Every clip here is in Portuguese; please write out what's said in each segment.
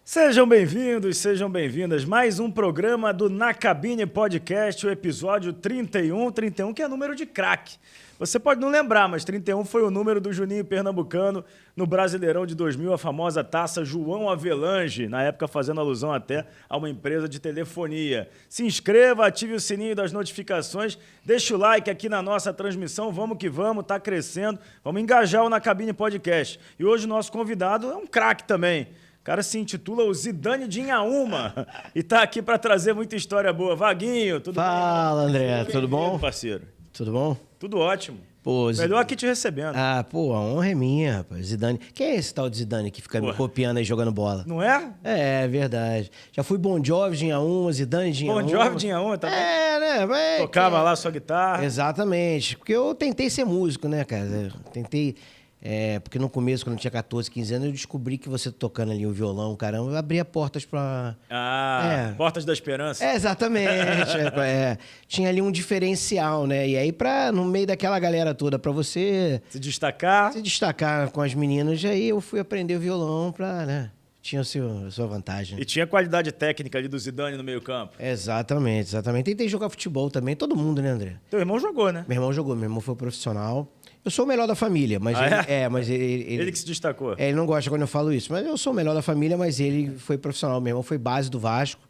Sejam bem-vindos, sejam bem-vindas. Mais um programa do Na Cabine Podcast, o episódio 31. 31 que é número de craque. Você pode não lembrar, mas 31 foi o número do Juninho Pernambucano no Brasileirão de 2000, a famosa taça João Avelange, na época fazendo alusão até a uma empresa de telefonia. Se inscreva, ative o sininho das notificações, deixa o like aqui na nossa transmissão, vamos que vamos, tá crescendo, vamos engajar o Na Cabine Podcast. E hoje o nosso convidado é um craque também. O cara se intitula o Zidane de Inhaúma e tá aqui para trazer muita história boa. Vaguinho, tudo bem? Fala, André, tudo bom? Parceiro. Tudo bom? Tudo ótimo. Pô, Melhor aqui te recebendo. Ah, pô, a honra é minha, rapaz. Zidane. Quem é esse tal de Zidane que fica me copiando aí jogando bola? Não é? É verdade. Já fui Bon Jovi de Inhaúma, Zidane de Inhaúma. Bon Jovi de Inhaúma também? Né? Mas tocava lá sua guitarra. Exatamente. Porque eu tentei ser músico, né, cara? Tentei... porque no começo, quando eu tinha 14, 15 anos, eu descobri que você tocando ali o violão, caramba, abria portas pra... Portas da Esperança. Exatamente. Tinha ali um diferencial, né? E aí, no meio daquela galera toda, pra você... Se destacar com as meninas, aí eu fui aprender o violão pra, né? Tinha a sua vantagem. E tinha qualidade técnica ali do Zidane no meio campo. Exatamente. Tentei jogar futebol também, todo mundo, né, André? Teu irmão jogou, né? Meu irmão jogou, meu irmão foi profissional. Eu sou o melhor da família, mas ele que se destacou. Ele não gosta quando eu falo isso, mas eu sou o melhor da família, mas ele foi profissional. Meu irmão foi base do Vasco.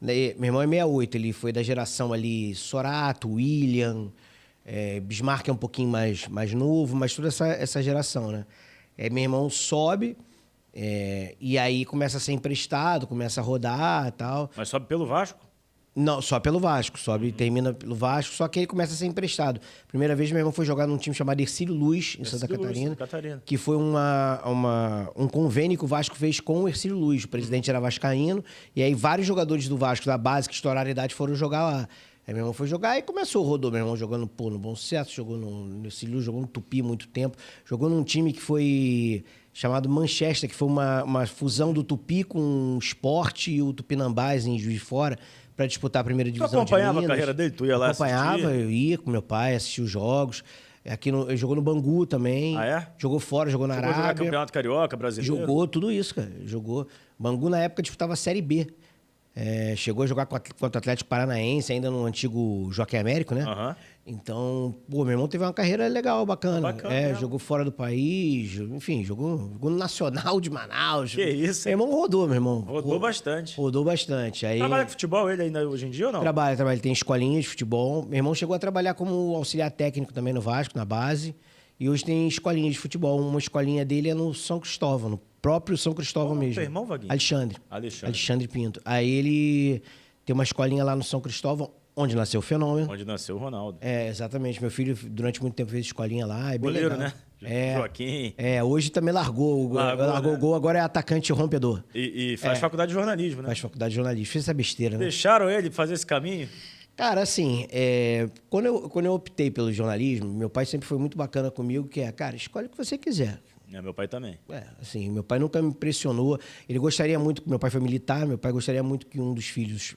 Meu irmão é 68, ele foi da geração ali Sorato, William, Bismarck é um pouquinho mais novo, mas toda essa geração, né? Meu irmão sobe, e aí começa a ser emprestado, começa a rodar e tal. Mas sobe pelo Vasco? Não, só pelo Vasco. Sobe e termina pelo Vasco, só que ele começa a ser emprestado. Primeira vez, meu irmão foi jogar num time chamado Hercílio Luz, em Santa Catarina. Que foi um convênio que o Vasco fez com o Hercílio Luz. O presidente era vascaíno, e aí vários jogadores do Vasco, da base, que estouraram a idade, foram jogar lá. Aí meu irmão foi jogar e rodou. Meu irmão jogando no Bom Sucesso, jogou no Hercílio Luz, jogou no Tupi muito tempo. Jogou num time que foi chamado Manchester, que foi uma fusão do Tupi com o Sport e o Tupinambás em Juiz de Fora, para disputar a primeira divisão de Minas. Tu acompanhava a carreira dele? Tu ia lá assistir? Acompanhava, eu ia com meu pai, assistia os jogos. Ele jogou no Bangu também. Ah, é? Jogou fora, jogou na Arábia. Jogou Campeonato Carioca, Brasileiro? Jogou tudo isso, cara. Jogou. Bangu, na época, disputava a Série B. Chegou a jogar contra o Atlético Paranaense, ainda no antigo Joaquim Américo, né? Uhum. Então, meu irmão teve uma carreira legal, bacana. Mesmo. Jogou fora do país, enfim, jogou no Nacional de Manaus. Que isso, hein? Meu irmão rodou, meu irmão. Rodou bastante. Rodou bastante. Aí... Trabalha com futebol ele ainda hoje em dia ou não? Trabalha. Ele tem escolinha de futebol. Meu irmão chegou a trabalhar como auxiliar técnico também no Vasco, na base. E hoje tem escolinha de futebol. Uma escolinha dele é no São Cristóvão, no próprio São Cristóvão mesmo. Teu irmão, Vaguinho? Alexandre Pinto. Aí ele tem uma escolinha lá no São Cristóvão, onde nasceu o Fenômeno. Onde nasceu o Ronaldo. Exatamente. Meu filho, durante muito tempo, fez escolinha lá. É bem goleiro, legal. Né? Joaquim. Hoje também largou o gol, agora é atacante rompedor. E faz faculdade de jornalismo, né? Faz faculdade de jornalismo. Fez essa besteira, né? Deixaram ele fazer esse caminho? Cara, assim, quando eu optei pelo jornalismo, meu pai sempre foi muito bacana comigo, cara, escolhe o que você quiser. Meu pai também. Assim, meu pai nunca me pressionou. Ele gostaria muito, meu pai foi militar, meu pai gostaria muito que um dos filhos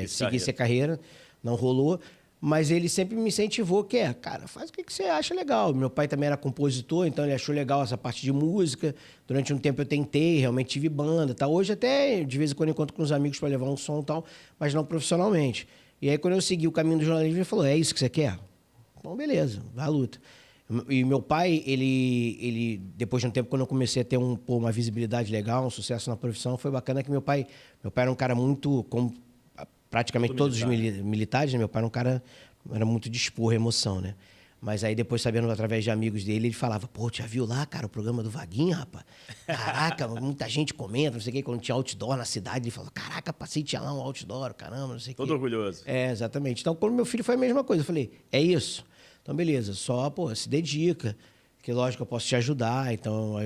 seguisse a carreira. Não rolou. Mas ele sempre me incentivou cara, faz o que você acha legal. Meu pai também era compositor, então ele achou legal essa parte de música. Durante um tempo eu tentei, realmente tive banda, tal. Hoje até, de vez em quando, encontro com os amigos para levar um som e tal, mas não profissionalmente. E aí, quando eu segui o caminho do jornalismo, ele falou, é isso que você quer? Então, beleza, vai à luta. E meu pai, ele depois de um tempo, quando eu comecei a ter uma visibilidade legal, um sucesso na profissão, foi bacana que meu pai era um cara muito, como praticamente todos os militares, né? Meu pai era muito de expor emoção, né? Mas aí depois, sabendo através de amigos dele, ele falava, já viu lá, cara, o programa do Vaguinho, rapaz? Caraca, muita gente comenta, não sei o quê, quando tinha outdoor na cidade, ele falou, caraca, passei, tinha lá um outdoor, caramba, não sei o quê. Todo orgulhoso. Exatamente. Então, quando meu filho foi a mesma coisa, eu falei, é isso? Então, beleza, só, se dedica, que lógico, eu posso te ajudar, então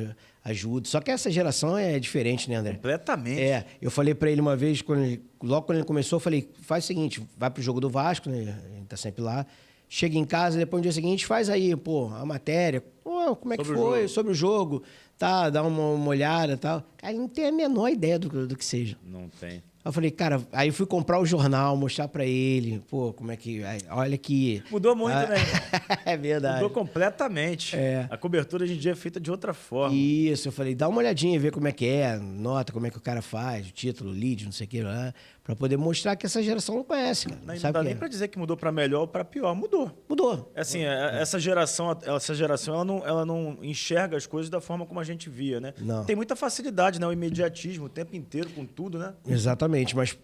ajudo. Só que essa geração é diferente, né, André? Completamente. Eu falei pra ele uma vez, logo quando ele começou, eu falei, faz o seguinte, vai pro jogo do Vasco, né, a gente tá sempre lá, chega em casa, depois no dia seguinte, faz aí, a matéria, como é que foi, sobre o jogo, tá, dá uma olhada e tal. Cara, ele não tem a menor ideia do que seja. Não tem. Aí eu falei, cara, aí fui comprar o jornal, mostrar pra ele, pô, como é que... Olha que... Mudou muito, né? É verdade. Mudou completamente. A cobertura hoje em dia é feita de outra forma. Isso, eu falei, dá uma olhadinha, ver como é que é, nota como é que o cara faz, o título, lead, não sei o que lá, pra poder mostrar que essa geração não conhece, cara. Não dá nem pra dizer que mudou pra melhor ou pra pior, mudou. Mudou. Assim, essa geração ela não enxerga as coisas da forma como a gente via, né? Não. Tem muita facilidade, né? O imediatismo o tempo inteiro com tudo, né? Exatamente, mas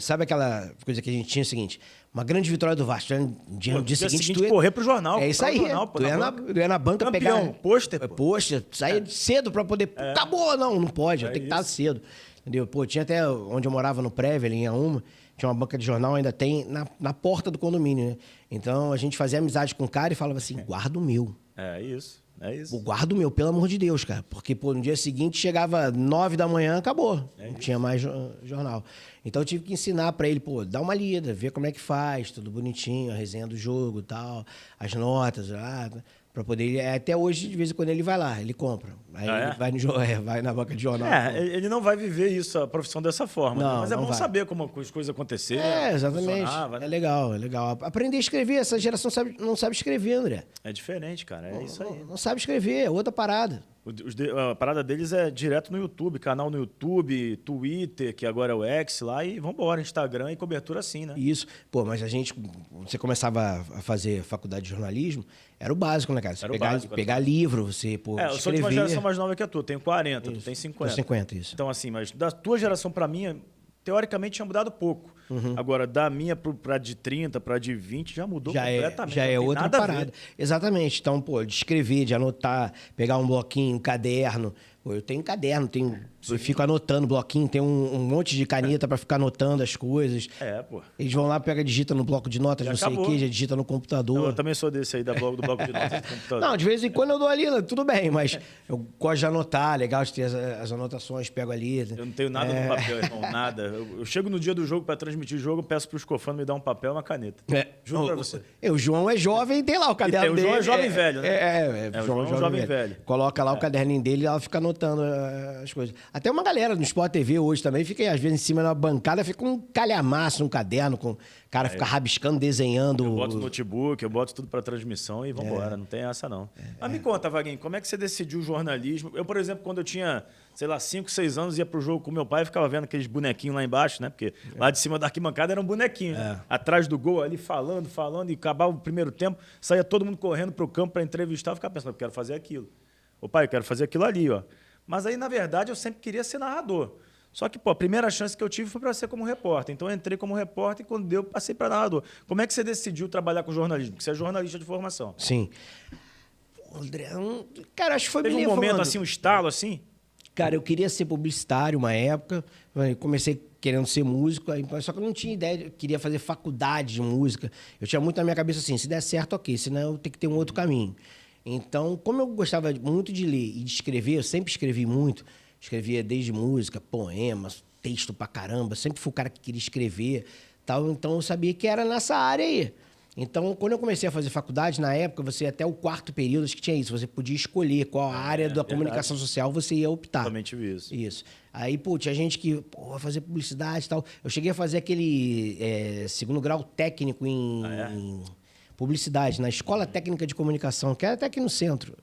sabe aquela coisa que a gente tinha, o seguinte, uma grande vitória do Vasco, né? No dia seguinte tu ia correr pro jornal. É isso aí, jornal, tu ia na banca campeão, pegar... pôster, pô. Pôster, saía cedo pra poder... Tá boa, não pode, tem que estar cedo. Entendeu? Pô, tinha até onde eu morava no Prévio, ali em Auma, tinha uma banca de jornal, ainda tem, na porta do condomínio, né? Então a gente fazia amizade com o cara e falava assim, guarda o meu. É isso. Guarda o meu, pelo amor de Deus, cara. Porque, pô, no dia seguinte chegava 9 da manhã, acabou. Não tinha mais jornal. Então eu tive que ensinar pra ele, pô, dá uma lida, ver como é que faz, tudo bonitinho, a resenha do jogo e tal, as notas, pra poder... Até hoje, de vez em quando, ele vai lá, ele compra. Aí ele vai na banca de jornal. Ele não vai viver isso, a profissão dessa forma. Não, né? Mas é não bom vai. saber como as coisas aconteceram. Exatamente. Né? É legal. Aprender a escrever. Essa geração não sabe escrever, André. É diferente, cara. É isso aí. Não sabe escrever, é outra parada. A parada deles é direto no YouTube, canal no YouTube, Twitter, que agora é o X lá, e vambora, Instagram e cobertura assim, né? Isso. Pô, mas você começava a fazer faculdade de jornalismo, era o básico, né, cara? Você pegar livro, você, pô, eu sou de uma geração mais nova que a tua, tenho 40, tu tem 50. 50, isso. Então, assim, mas da tua geração pra minha, teoricamente tinha mudado pouco. Agora, da minha pra de 30, pra de 20, já mudou completamente. Já é outra parada. Exatamente. Então, pô, de escrever, de anotar, pegar um bloquinho, um caderno. Pô, eu tenho caderno, eu fico anotando bloquinho, tem um monte de caneta pra ficar anotando as coisas. Pô. Eles vão lá, digita no bloco de notas, já não sei o quê, já digita no computador. Eu também sou desse aí, do bloco de notas do computador. Não, de vez em quando eu dou ali, tudo bem, mas eu gosto de anotar, legal de ter as anotações, pego ali. Eu não tenho nada no papel, irmão, nada. Eu chego no dia do jogo pra transmitir o jogo, peço pro escofano me dar um papel e uma caneta. Juro pra você. O João é jovem, tem lá o caderno dele. O João é jovem velho, né? O João é jovem velho. Coloca lá o caderninho dele e ela fica anotando as coisas. Até uma galera no Sport TV hoje também fica, às vezes, em cima da bancada, fica um calhamaço no caderno, com o cara fica rabiscando, desenhando. Eu boto o notebook, eu boto tudo pra transmissão e vambora, não tem essa não. Mas me conta, Vaguinho, como é que você decidiu o jornalismo? Eu, por exemplo, quando eu tinha, sei lá, 5, 6 anos, ia pro jogo com meu pai e ficava vendo aqueles bonequinhos lá embaixo, né? Porque lá de cima da arquibancada era um bonequinho, né? Atrás do gol ali, falando, e acabava o primeiro tempo, saía todo mundo correndo pro campo pra entrevistar, eu ficava pensando, eu quero fazer aquilo. Ô pai, eu quero fazer aquilo ali, ó. Mas aí, na verdade, eu sempre queria ser narrador. Só que, pô, a primeira chance que eu tive foi para ser como repórter. Então, eu entrei como repórter e, quando deu, passei para narrador. Como é que você decidiu trabalhar com jornalismo? Porque você é jornalista de formação. Sim. Pô, André, cara, acho que foi Teve um momento assim, um estalo assim? Cara, eu queria ser publicitário uma época. Eu comecei querendo ser músico, só que eu não tinha ideia, eu queria fazer faculdade de música. Eu tinha muito na minha cabeça assim, se der certo, ok, senão eu tenho que ter um outro caminho. Então, como eu gostava muito de ler e de escrever, eu sempre escrevi muito, escrevia desde música, poemas, texto pra caramba, sempre fui o cara que queria escrever, tal, então eu sabia que era nessa área aí. Então, quando eu comecei a fazer faculdade, na época, você até o 4º período, acho que tinha isso, você podia escolher qual área da comunicação social você ia optar. Totalmente isso. Isso. Aí, pô, tinha gente que, pô, vai fazer publicidade e tal. Eu cheguei a fazer aquele 2º grau técnico em publicidade, na Escola Técnica de Comunicação, que era até aqui no centro,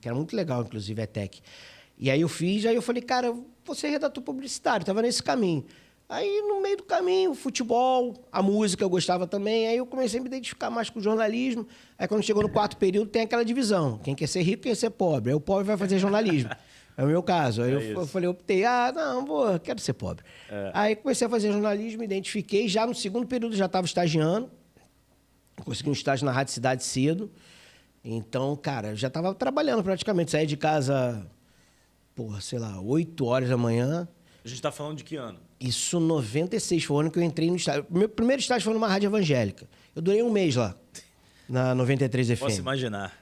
que era muito legal, inclusive, a ETEC. E aí eu fiz, aí eu falei, cara, vou ser redator publicitário, estava nesse caminho. Aí, no meio do caminho, o futebol, a música eu gostava também, aí eu comecei a me identificar mais com o jornalismo. Aí, quando chegou no 4º período, tem aquela divisão, quem quer ser rico, quem quer ser pobre. Aí o pobre vai fazer jornalismo. É o meu caso. Aí eu falei, optei, quero ser pobre. Aí comecei a fazer jornalismo, me identifiquei, já no 2º período já estava estagiando. Consegui um estágio na Rádio Cidade cedo. Então, cara, eu já estava trabalhando praticamente. Saí de casa, sei lá, 8 horas da manhã. A gente está falando de que ano? Isso, 96, foi o ano que eu entrei no estágio. Meu primeiro estágio foi numa rádio evangélica. Eu durei um mês lá, na 93 FM. Posso imaginar.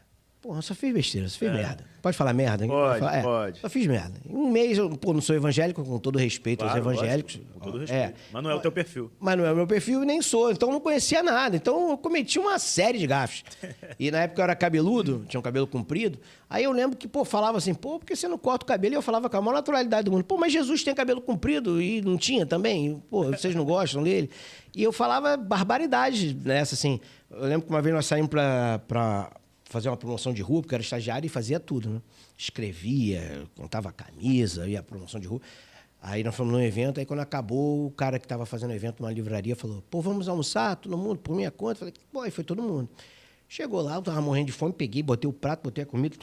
Porra, eu só fiz besteira, só fiz merda. Pode falar merda? Pode. Só fiz merda. Em um mês, eu não sou evangélico, com todo respeito aos evangélicos. Lógico, com todo respeito. Mas não é o teu perfil. Mas não é o meu perfil e nem sou. Então eu não conhecia nada. Então eu cometi uma série de gafes. E na época eu era cabeludo, tinha um cabelo comprido. Aí eu lembro que, falava assim, por que você não corta o cabelo? E eu falava com a maior naturalidade do mundo. Mas Jesus tem cabelo comprido e não tinha também? Vocês não gostam dele? E eu falava barbaridade nessa, assim. Eu lembro que uma vez nós saímos pra fazer uma promoção de rua, porque eu era estagiário e fazia tudo, né? Escrevia, contava a camisa, ia à promoção de rua. Aí nós fomos num evento, aí quando acabou, o cara que estava fazendo o evento numa livraria falou, vamos almoçar, todo mundo, por minha conta. Falei, aí foi todo mundo. Chegou lá, eu tava morrendo de fome, peguei, botei o prato, botei a comida,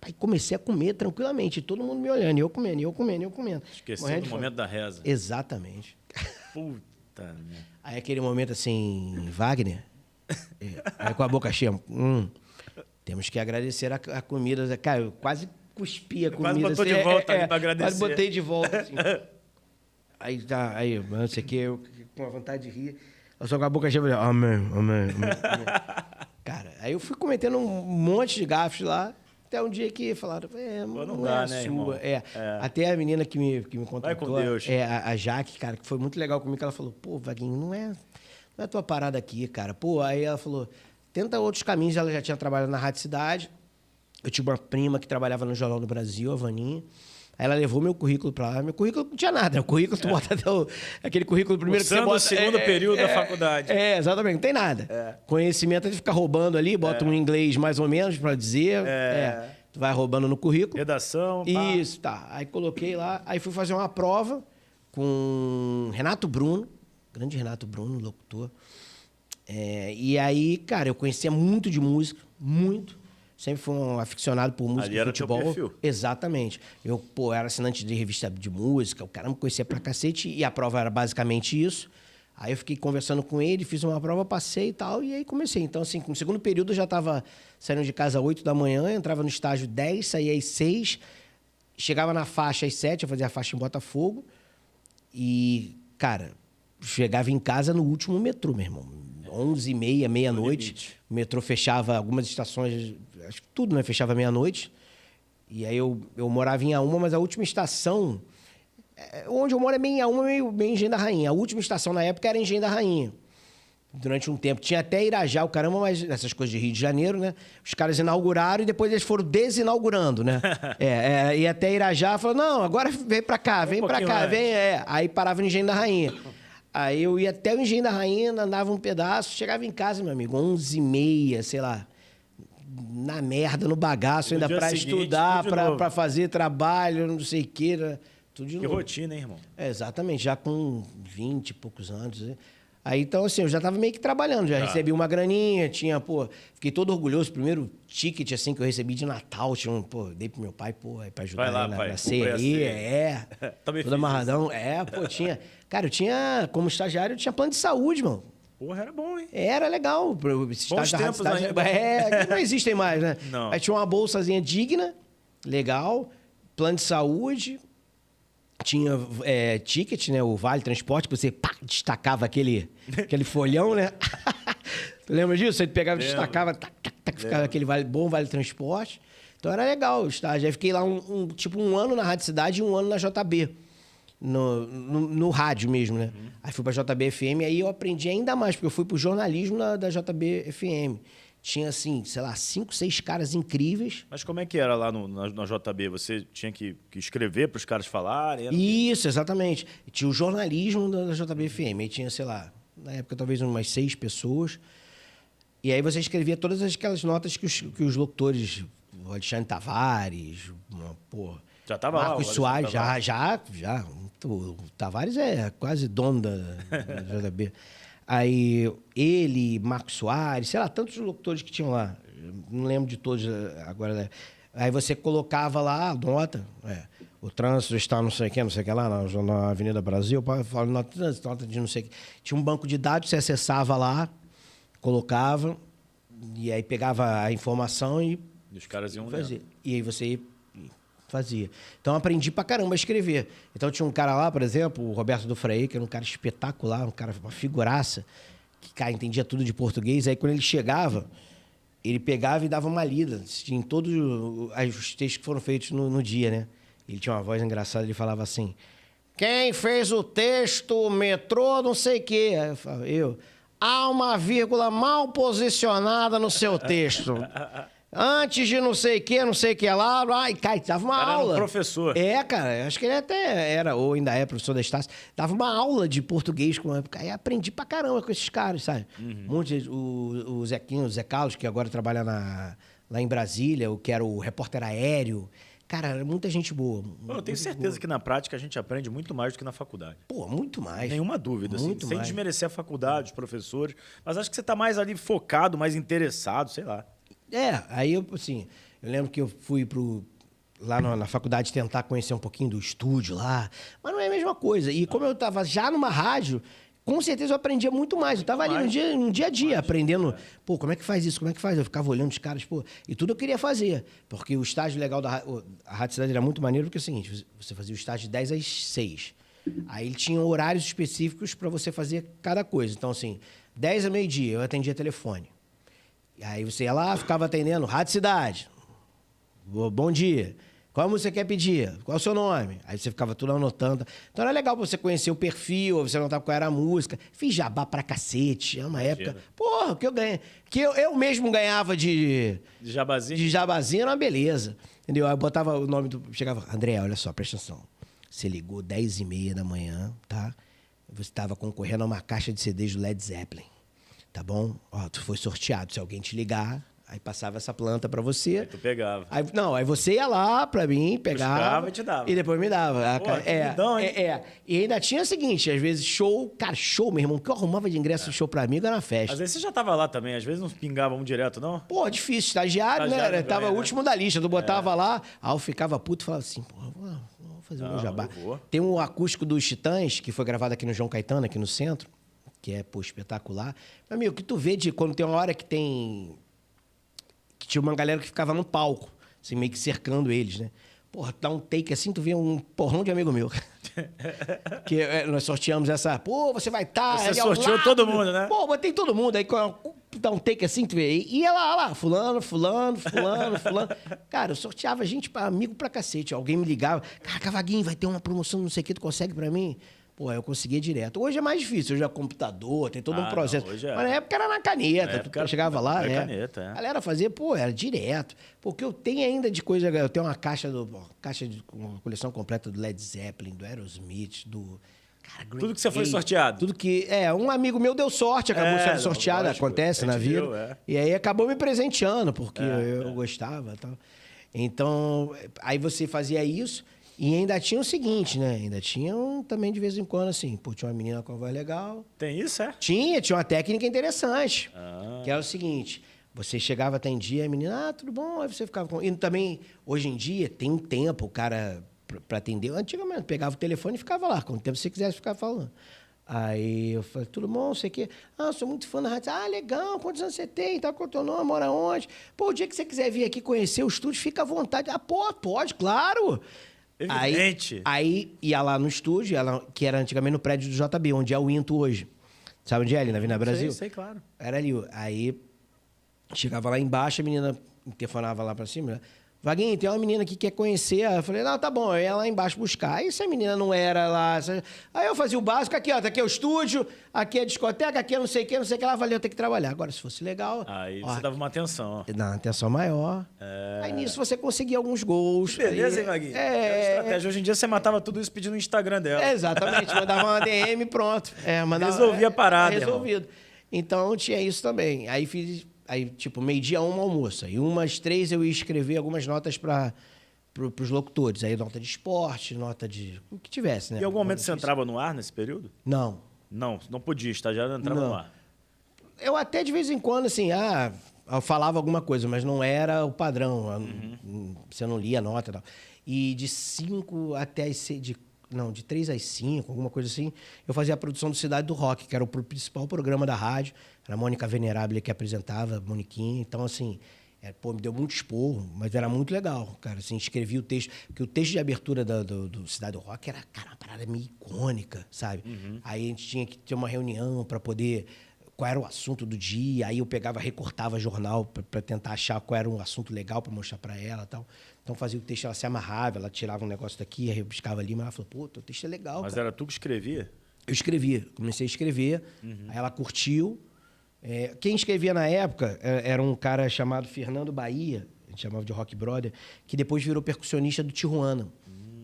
aí comecei a comer tranquilamente, todo mundo me olhando, e eu comendo. Esqueceu do momento da reza. Exatamente. Puta merda. Aí aquele momento assim, Wagner, aí com a boca cheia, temos que agradecer a comida. Cara, eu quase cuspi a comida. Quase botou de volta ali pra agradecer. Quase botei de volta, assim. Aí, não sei o que, eu com a vontade de rir. Eu só com a boca cheia, falei, amém. Cara, aí eu fui cometendo um monte de gafes lá, até um dia que falaram, não dá, é né, sua. irmão? Até a menina que me contratou, vai com Deus. A Jaque, cara, que foi muito legal comigo, que ela falou, Vaguinho, não é a tua parada aqui, cara. Aí ela falou, tenta outros caminhos. Ela já tinha trabalhado na Rádio Cidade. Eu tinha uma prima que trabalhava no Jornal do Brasil, a Vaninha. Aí ela levou meu currículo pra lá. Meu currículo não tinha nada. O currículo, tu bota até aquele currículo primeiro que você bota... o segundo período da faculdade. Exatamente. Não tem nada. Conhecimento é de ficar roubando ali, bota um inglês mais ou menos pra dizer. Tu vai roubando no currículo. Redação, Isso, tá. Aí coloquei lá. Aí fui fazer uma prova com Renato Bruno. Grande Renato Bruno, locutor. E aí, cara, eu conhecia muito de música. Muito. Sempre fui um aficionado por música e futebol. Teu perfil. Exatamente. Eu, era assinante de revista de música, o cara me conhecia pra cacete, e a prova era basicamente isso. Aí eu fiquei conversando com ele, fiz uma prova, passei e tal, e aí comecei. Então, assim, no segundo período eu já estava saindo de casa às 8 da manhã, entrava no estágio 10, saía às 6, chegava na faixa às 7, eu fazia a faixa em Botafogo, e, cara, chegava em casa no último metrô, meu irmão. 11h30, meia-noite. O metrô fechava algumas estações, acho que tudo, né? Fechava meia-noite. E aí eu morava em Auma, mas a última estação... Onde eu moro é bem em Auma, bem Engenho da Rainha. A última estação na época era Engenho da Rainha. Durante um tempo. Tinha até Irajá, o caramba, mas essas coisas de Rio de Janeiro, né? Os caras inauguraram e depois eles foram desinaugurando, né? E até Irajá falou, não, agora vem pra cá, vem pra cá, vem... Aí parava no Engenho da Rainha. Aí eu ia até o Engenho da Rainha, andava um pedaço, chegava em casa, meu amigo, 11h30, sei lá, na merda, no bagaço, ainda pra estudar, pra fazer trabalho, não sei o que, tudo de novo. Que rotina, hein, irmão? Exatamente, já com 20 e poucos anos, né? Aí, então, assim, eu já tava meio que trabalhando, já recebi uma graninha, tinha, fiquei todo orgulhoso, primeiro ticket, assim, que eu recebi de Natal, dei pro meu pai, aí pra ajudar ele na ceia aí, todo amarradão, tinha, cara, eu tinha, como estagiário, eu tinha plano de saúde, mano. Porra, era bom, hein? Era legal. Bons tempos ainda. Que não existem mais, né? Não. Aí tinha uma bolsazinha digna, legal, plano de saúde... Tinha ticket, né? O Vale Transporte, que você destacava aquele folhão, né? Tu lembra disso? Você pegava e destacava, ficava aquele bom Vale Transporte. Então era legal o estágio. Aí fiquei lá um ano na Rádio Cidade e um ano na JB. No rádio mesmo, né? Aí fui pra JB FM, aí eu aprendi ainda mais, porque eu fui pro jornalismo da JB FM. Tinha, assim, sei lá, 5, 6 caras incríveis. Mas como é que era lá na JB? Você tinha que escrever para os caras falarem? Isso, exatamente. E tinha o jornalismo da JB FM. Aí tinha, sei lá, na época talvez umas 6 pessoas. E aí você escrevia todas aquelas notas que os locutores, o Alexandre Tavares, já tava Marcos lá, Soares, já. O Tavares é quase dono da JB. Aí ele, Marcos Soares, sei lá, tantos locutores que tinham lá. Não lembro de todos agora. Aí você colocava lá a nota. O trânsito está não sei o que lá, na Avenida Brasil. Fala, nota de não sei o que. Tinha um banco de dados, você acessava lá, colocava, e aí pegava a informação e os caras iam fazer. E aí você fazia. Então, aprendi pra caramba a escrever. Então, tinha um cara lá, por exemplo, o Roberto do Freire, que era um cara espetacular, uma figuraça, que, cara, entendia tudo de português. Aí, quando ele chegava, ele pegava e dava uma lida em todos os textos que foram feitos no dia, né? Ele tinha uma voz engraçada, ele falava assim, quem fez o texto, metrô, não sei o quê. Aí eu falava, há uma vírgula mal posicionada no seu texto. Antes de não sei o que lá. Ai, cara, dava uma aula. Era um professor. Cara, acho que ele até era, ou ainda é professor da Estácio. Dava uma aula de português com aí aprendi pra caramba com esses caras, sabe? O Zequinho, o Zé Carlos, que agora trabalha lá em Brasília, que era o repórter aéreo. Cara, era muita gente boa. Eu tenho certeza que na prática a gente aprende muito mais do que na faculdade. Pô, muito mais. Nenhuma dúvida, assim, Muito sem mais. desmerecer a faculdade, os professores. Mas acho que você tá mais ali focado, mais interessado, sei lá. Aí eu lembro que eu fui lá na faculdade tentar conhecer um pouquinho do estúdio lá, mas não é a mesma coisa. E como eu estava já numa rádio, com certeza eu aprendia muito mais. Eu estava ali no dia a dia, aprendendo, pô, como é que faz isso, como é que faz? Eu ficava olhando os caras, pô, e tudo eu queria fazer. Porque o estágio legal da Rádio Cidade era muito maneiro, porque é o seguinte, você fazia o estágio de 10 às 6. Aí ele tinha horários específicos para você fazer cada coisa. Então, assim, 10 a meio-dia, eu atendia telefone. Aí você ia lá, ficava atendendo, Rádio Cidade. Bom dia. Qual música você quer pedir? Qual é o seu nome? Aí você ficava tudo anotando. Então era legal pra você conhecer o perfil, você anotava qual era a música. Fiz jabá pra cacete. É uma época. Porra, que eu ganhei. Que eu mesmo ganhava de jabazinho? De jabazinho era uma beleza. Entendeu? Aí eu botava o nome do. Chegava, André, olha só, presta atenção. Você ligou 10h30 da manhã, tá? Você estava concorrendo a uma caixa de CDs do Led Zeppelin. Tá bom? Ó, tu foi sorteado. Se alguém te ligar, aí passava essa planta pra você. Aí tu pegava. Aí você ia lá pra mim, pegava. Buscava e te dava. E depois me dava. Pô, vidão, hein? E ainda tinha o seguinte, às vezes show, cara, show, meu irmão, que eu arrumava de ingresso de show pra amigo era uma festa. Às vezes você já tava lá também, às vezes não pingava um direto, não? Pô, difícil, estagiário, né? Tava o último da lista, tu botava lá, aí eu ficava puto e falava assim, pô, vou fazer o meu jabá. Tem um acústico dos Titãs, que foi gravado aqui no João Caetano, aqui no centro, que é, pô, espetacular. Meu amigo, o que tu vê de quando tem uma hora que tem... Que tinha uma galera que ficava no palco, assim, meio que cercando eles, né? Porra, dá um take assim, tu vê um porrão de amigo meu. Que nós sorteamos essa... Pô, você vai estar... Você sorteou todo mundo, né? Pô, botei todo mundo. Aí dá um take assim, tu vê. E ia lá, fulano. Cara, eu sorteava gente, amigo pra cacete. Alguém me ligava. Cara, Cavaguinho, vai ter uma promoção, não sei o que, tu consegue pra mim? Pô, eu conseguia direto. Hoje é mais difícil, hoje é computador, tem todo um processo. Mas na época era na caneta, tu chegava lá, né? Caneta, A galera fazia, pô, era direto. Porque eu tenho ainda de coisa, eu tenho uma uma coleção completa do Led Zeppelin, do Aerosmith, do... Cara, tudo que você foi sorteado. Tudo que... um amigo meu deu sorte, acabou sendo sorteado, lógico, acontece na vida. E aí acabou me presenteando, porque eu gostava e tal. Então, aí você fazia isso... E ainda tinha o seguinte, né? Ainda tinha também de vez em quando, assim, pô, tinha uma menina com a voz legal. Tem isso, é? Tinha uma técnica interessante. Que era o seguinte, você chegava, atendia, a menina, tudo bom, aí você ficava com... E também, hoje em dia, tem um tempo o cara pra atender. Antigamente, pegava o telefone e ficava lá, quanto tempo você quisesse ficar falando. Aí eu falei, tudo bom, não sei o quê. Ah, eu sou muito fã da rádio. Ah, legal, quantos anos você tem? Tá, qual é o teu nome, mora onde? Pô, o dia que você quiser vir aqui conhecer o estúdio, fica à vontade. Ah, pô, pode, claro. Evidente. Aí ia lá no estúdio, que era antigamente no prédio do JB, onde é o Into hoje. Sabe onde é? Ali na Avenida Brasil? Sei, claro. Era ali. Aí chegava lá embaixo, a menina telefonava lá pra cima. Vaguinho, tem uma menina que quer conhecer. Eu falei, não, tá bom, eu ia lá embaixo buscar. Aí se a menina não era lá... Aí eu fazia o básico, aqui, ó, aqui é o estúdio, aqui é a discoteca, aqui é não sei o que, lá, valeu, ter que trabalhar. Agora, se fosse legal... Aí você dava uma atenção. Dá uma atenção maior. Aí nisso você conseguia alguns gols. Que beleza, hein, Vaguinho? Estratégia. Hoje em dia você matava tudo isso pedindo no Instagram dela. Exatamente, mandava uma DM, pronto. Resolvia a parada, resolvido. Então tinha isso também. Aí fiz... Aí, tipo, meio-dia, almoço. E umas 3 eu ia escrever algumas notas para os locutores. Aí, nota de esporte, nota de... O que tivesse, né? Em algum momento você entrava no ar nesse período? Não. Não podia. Estagiário entrava no ar. Eu até, de vez em quando, assim, eu falava alguma coisa, mas não era o padrão. Você não lia a nota e tal. E de 5 até as 6... de 3 às 5, alguma coisa assim, eu fazia a produção do Cidade do Rock, que era o principal programa da rádio. Era a Mônica Venerável que apresentava, Moniquinha. Então, assim, me deu muito esporro, mas era muito legal, cara. Assim, escrevi o texto, porque o texto de abertura do Cidade do Rock era, cara, uma parada meio icônica, sabe? Aí a gente tinha que ter uma reunião para poder qual era o assunto do dia. Aí eu pegava, recortava jornal para tentar achar qual era um assunto legal para mostrar para ela e tal. Então fazia o texto, ela se amarrava, ela tirava um negócio daqui, aí eu buscava ali, mas ela falou, pô, teu texto é legal, Mas cara. era tu que escrevia? Eu escrevia, comecei a escrever, aí ela curtiu. Quem escrevia na época era um cara chamado Fernando Bahia, a gente chamava de Rock Brother, que depois virou percussionista do Tijuana.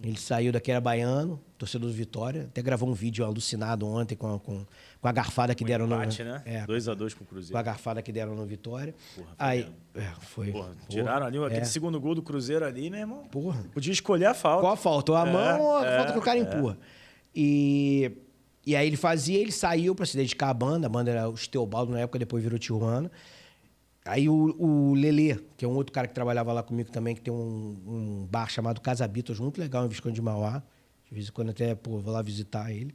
Ele saiu daqui, era baiano, torcedor do Vitória, até gravou um vídeo alucinado ontem com a garfada que deram empate, no... né? 2-2 pro Cruzeiro. Com a garfada que deram no Vitória. Porra, aí, foi. Porra, tiraram ali aquele segundo gol do Cruzeiro ali, meu irmão. Porra. Podia escolher a falta. Qual a falta? Ou a mão ou a falta que o cara empurra. E aí ele fazia, ele saiu para se dedicar à banda. A banda era o Teobaldo na época, depois virou Tijuana. Aí o Lelê, que é um outro cara que trabalhava lá comigo também, que tem um bar chamado Casa Bitos, muito legal, em Visconde de Mauá. De vez em quando até, vou lá visitar ele.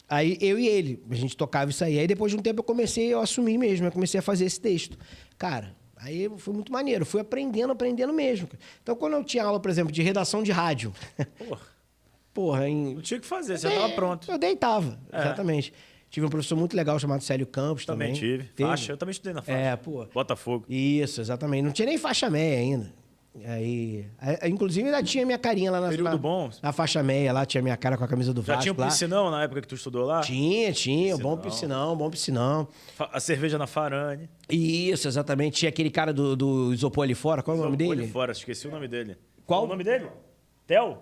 Aí eu e ele, a gente tocava isso aí. Aí depois de um tempo eu assumi mesmo, eu comecei a fazer esse texto. Cara, aí foi muito maneiro, fui aprendendo mesmo. Então quando eu tinha aula, por exemplo, de redação de rádio... Porra, não tinha o que fazer, você estava pronto. Eu deitava, exatamente. Tive um professor muito legal chamado Célio Campos também. Também tive. Faixa, eu também estudei na faixa. Botafogo. Isso, exatamente. Não tinha nem faixa meia ainda. Aí, inclusive, ainda tinha minha carinha lá na faixa meia, lá tinha minha cara com a camisa do Vasco. Já tinha um piscinão na época que tu estudou lá? Tinha, bom piscinão. A cerveja na Farane. Isso, exatamente. Tinha aquele cara do isopor ali fora, qual é o nome dele? Isopor ali fora, esqueci o nome dele. Qual o nome dele? Theo?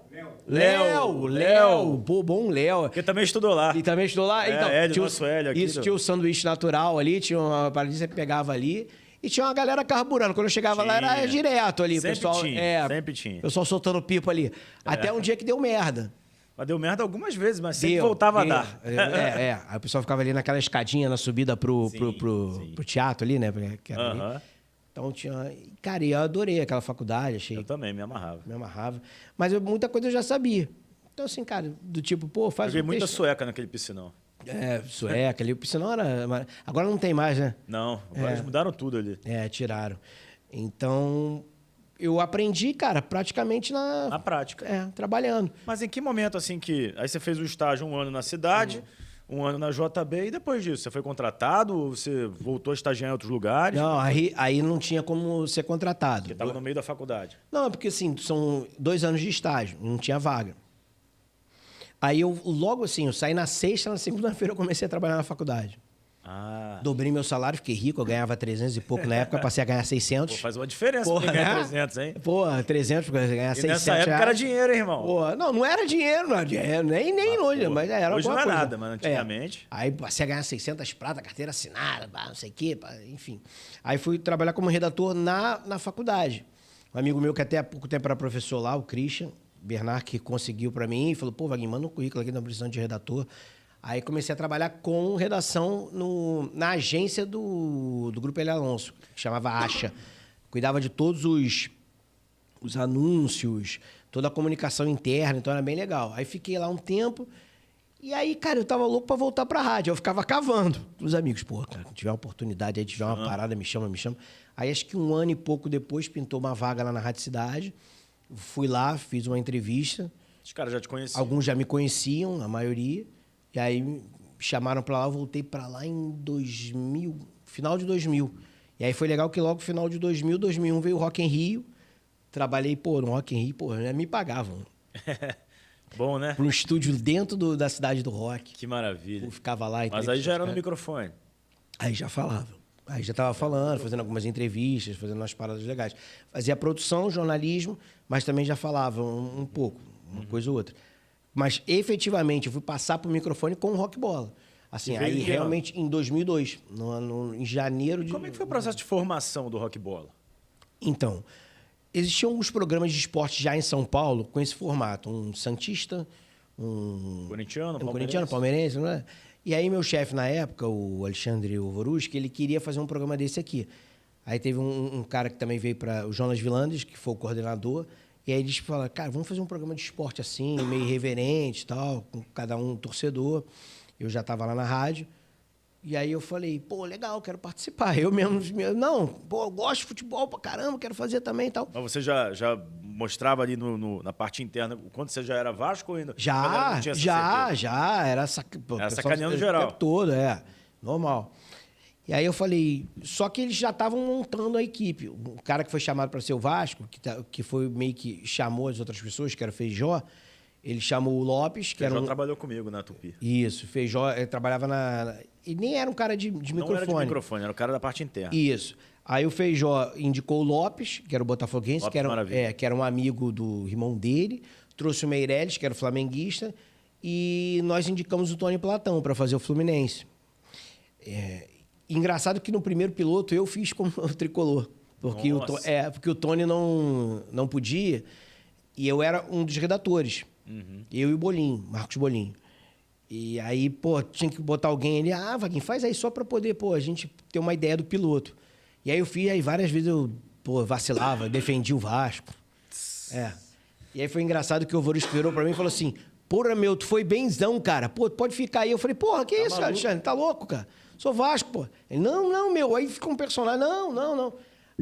Léo. Pô, bom Léo. Porque também estudou lá. E também estudou lá? Então, Hélio, nosso Hélio aqui. Isso, tinha o sanduíche natural ali, tinha uma paradinha que você pegava ali. E tinha uma galera carburando. Quando eu chegava lá, era direto ali. Sempre pessoal, sempre tinha. O pessoal soltando pipa ali. Até um dia que deu merda. Mas deu merda algumas vezes, mas sempre voltava a dar. Aí o pessoal ficava ali naquela escadinha na subida pro teatro ali, né? Que era ali. Então tinha... Cara, eu adorei aquela faculdade, achei... Eu também me amarrava. Mas muita coisa eu já sabia. Então, assim, cara, do tipo, faz Joguei muita sueca naquele piscinão. Sueca ali. O piscinão era... Agora não tem mais, né? Não, agora eles mudaram tudo ali. Tiraram. Então, eu aprendi, cara, praticamente na prática. Trabalhando. Mas em que momento, assim, que... Aí você fez o estágio 1 ano na cidade... Um ano na JB e depois disso, você foi contratado ou você voltou a estagiar em outros lugares? Não, aí não tinha como ser contratado. Porque estava no meio da faculdade. Não, porque assim, são 2 anos de estágio, não tinha vaga. Aí eu saí na sexta, na segunda-feira eu comecei a trabalhar na faculdade. Dobrei meu salário, fiquei rico, eu ganhava 300 e pouco na época, passei a ganhar 600. Faz uma diferença pra ganhar 300, hein? 300, ganhar 600 nessa época era dinheiro, hein, irmão? Não era dinheiro, nem longe, mas era hoje alguma não é coisa. Nada, mas antigamente... Aí passei a ganhar 600 prata, carteira assinada, não sei o quê, enfim. Aí fui trabalhar como redator na faculdade. Um amigo meu que até há pouco tempo era professor lá, o Christian Bernard, que conseguiu pra mim, e falou, Wagner, manda um currículo aqui na precisão de redator. Aí comecei a trabalhar com redação na agência do Grupo L. Alonso, que chamava Acha. Cuidava de todos os anúncios, toda a comunicação interna, então era bem legal. Aí fiquei lá um tempo, e aí, cara, eu tava louco pra voltar pra rádio. Eu ficava cavando os amigos. Cara, se tiver uma oportunidade aí, tiver uma parada, me chama. Aí acho que 1 ano e pouco depois pintou uma vaga lá na Rádio Cidade. Fui lá, fiz uma entrevista. Os caras já te conheciam? Alguns já me conheciam, a maioria. E aí me chamaram pra lá, eu voltei pra lá em 2000, final de 2000. E aí foi legal que logo no final de 2001 veio o Rock in Rio. Trabalhei, no Rock in Rio, me pagavam. Bom, né? Para um estúdio dentro da cidade do rock. Que maravilha. Ficava lá. Mas aí já era no microfone. Aí já falava. Aí já estava falando, fazendo algumas entrevistas, fazendo umas paradas legais. Fazia produção, jornalismo, mas também já falava um pouco, uma coisa ou outra. Mas, efetivamente, eu fui passar para o microfone com o Rock Bola. Assim, aí realmente em 2002, em janeiro de... Como é que foi o processo de formação do Rock Bola? Então, existiam alguns programas de esporte já em São Paulo com esse formato. Um santista, um corintiano, palmeirense, não é? E aí meu chefe na época, o Alexandre Ovoruski, ele queria fazer um programa desse aqui. Aí teve um cara que também veio para o Jonas Vilandes, que foi o coordenador, e aí eles falaram, cara, vamos fazer um programa de esporte assim, meio irreverente e tal, com cada um torcedor. Eu já estava lá na rádio. E aí eu falei, legal, quero participar. Eu mesmo, eu gosto de futebol pra caramba, quero fazer também e tal. Mas você já mostrava ali na parte interna, quando você já era Vasco ou ainda? Já, era sacaneando geral. O tempo todo, normal. E aí eu falei, só que eles já estavam montando a equipe. O cara que foi chamado para ser o Vasco, que foi meio que chamou as outras pessoas, que era o Feijó, ele chamou o Lopes, que Feijó era trabalhou comigo na Tupi. Isso, Feijó trabalhava e nem era um cara de microfone. Não era de microfone, era o cara da parte interna. Isso. Aí o Feijó indicou o Lopes, que era o botafoguense, que era um amigo do irmão dele, trouxe o Meirelles, que era o flamenguista, e nós indicamos o Tony Platão para fazer o Fluminense. Engraçado que no primeiro piloto eu fiz como tricolor, porque o Tony não podia, e eu era um dos redatores. Eu e o Bolinho, Marcos Bolinho. E aí, tinha que botar alguém ali, Vaguinho, faz aí só para poder, a gente ter uma ideia do piloto. E aí eu fiz, aí várias vezes eu, vacilava, defendi o Vasco. E aí foi engraçado que o Alvaro esperou para mim e falou assim, tu foi benzão, cara, pode ficar aí. Eu falei, que isso, maluco? Alexandre, tá louco, cara? Sou Vasco, Ele, não, meu, aí fica um personagem, não.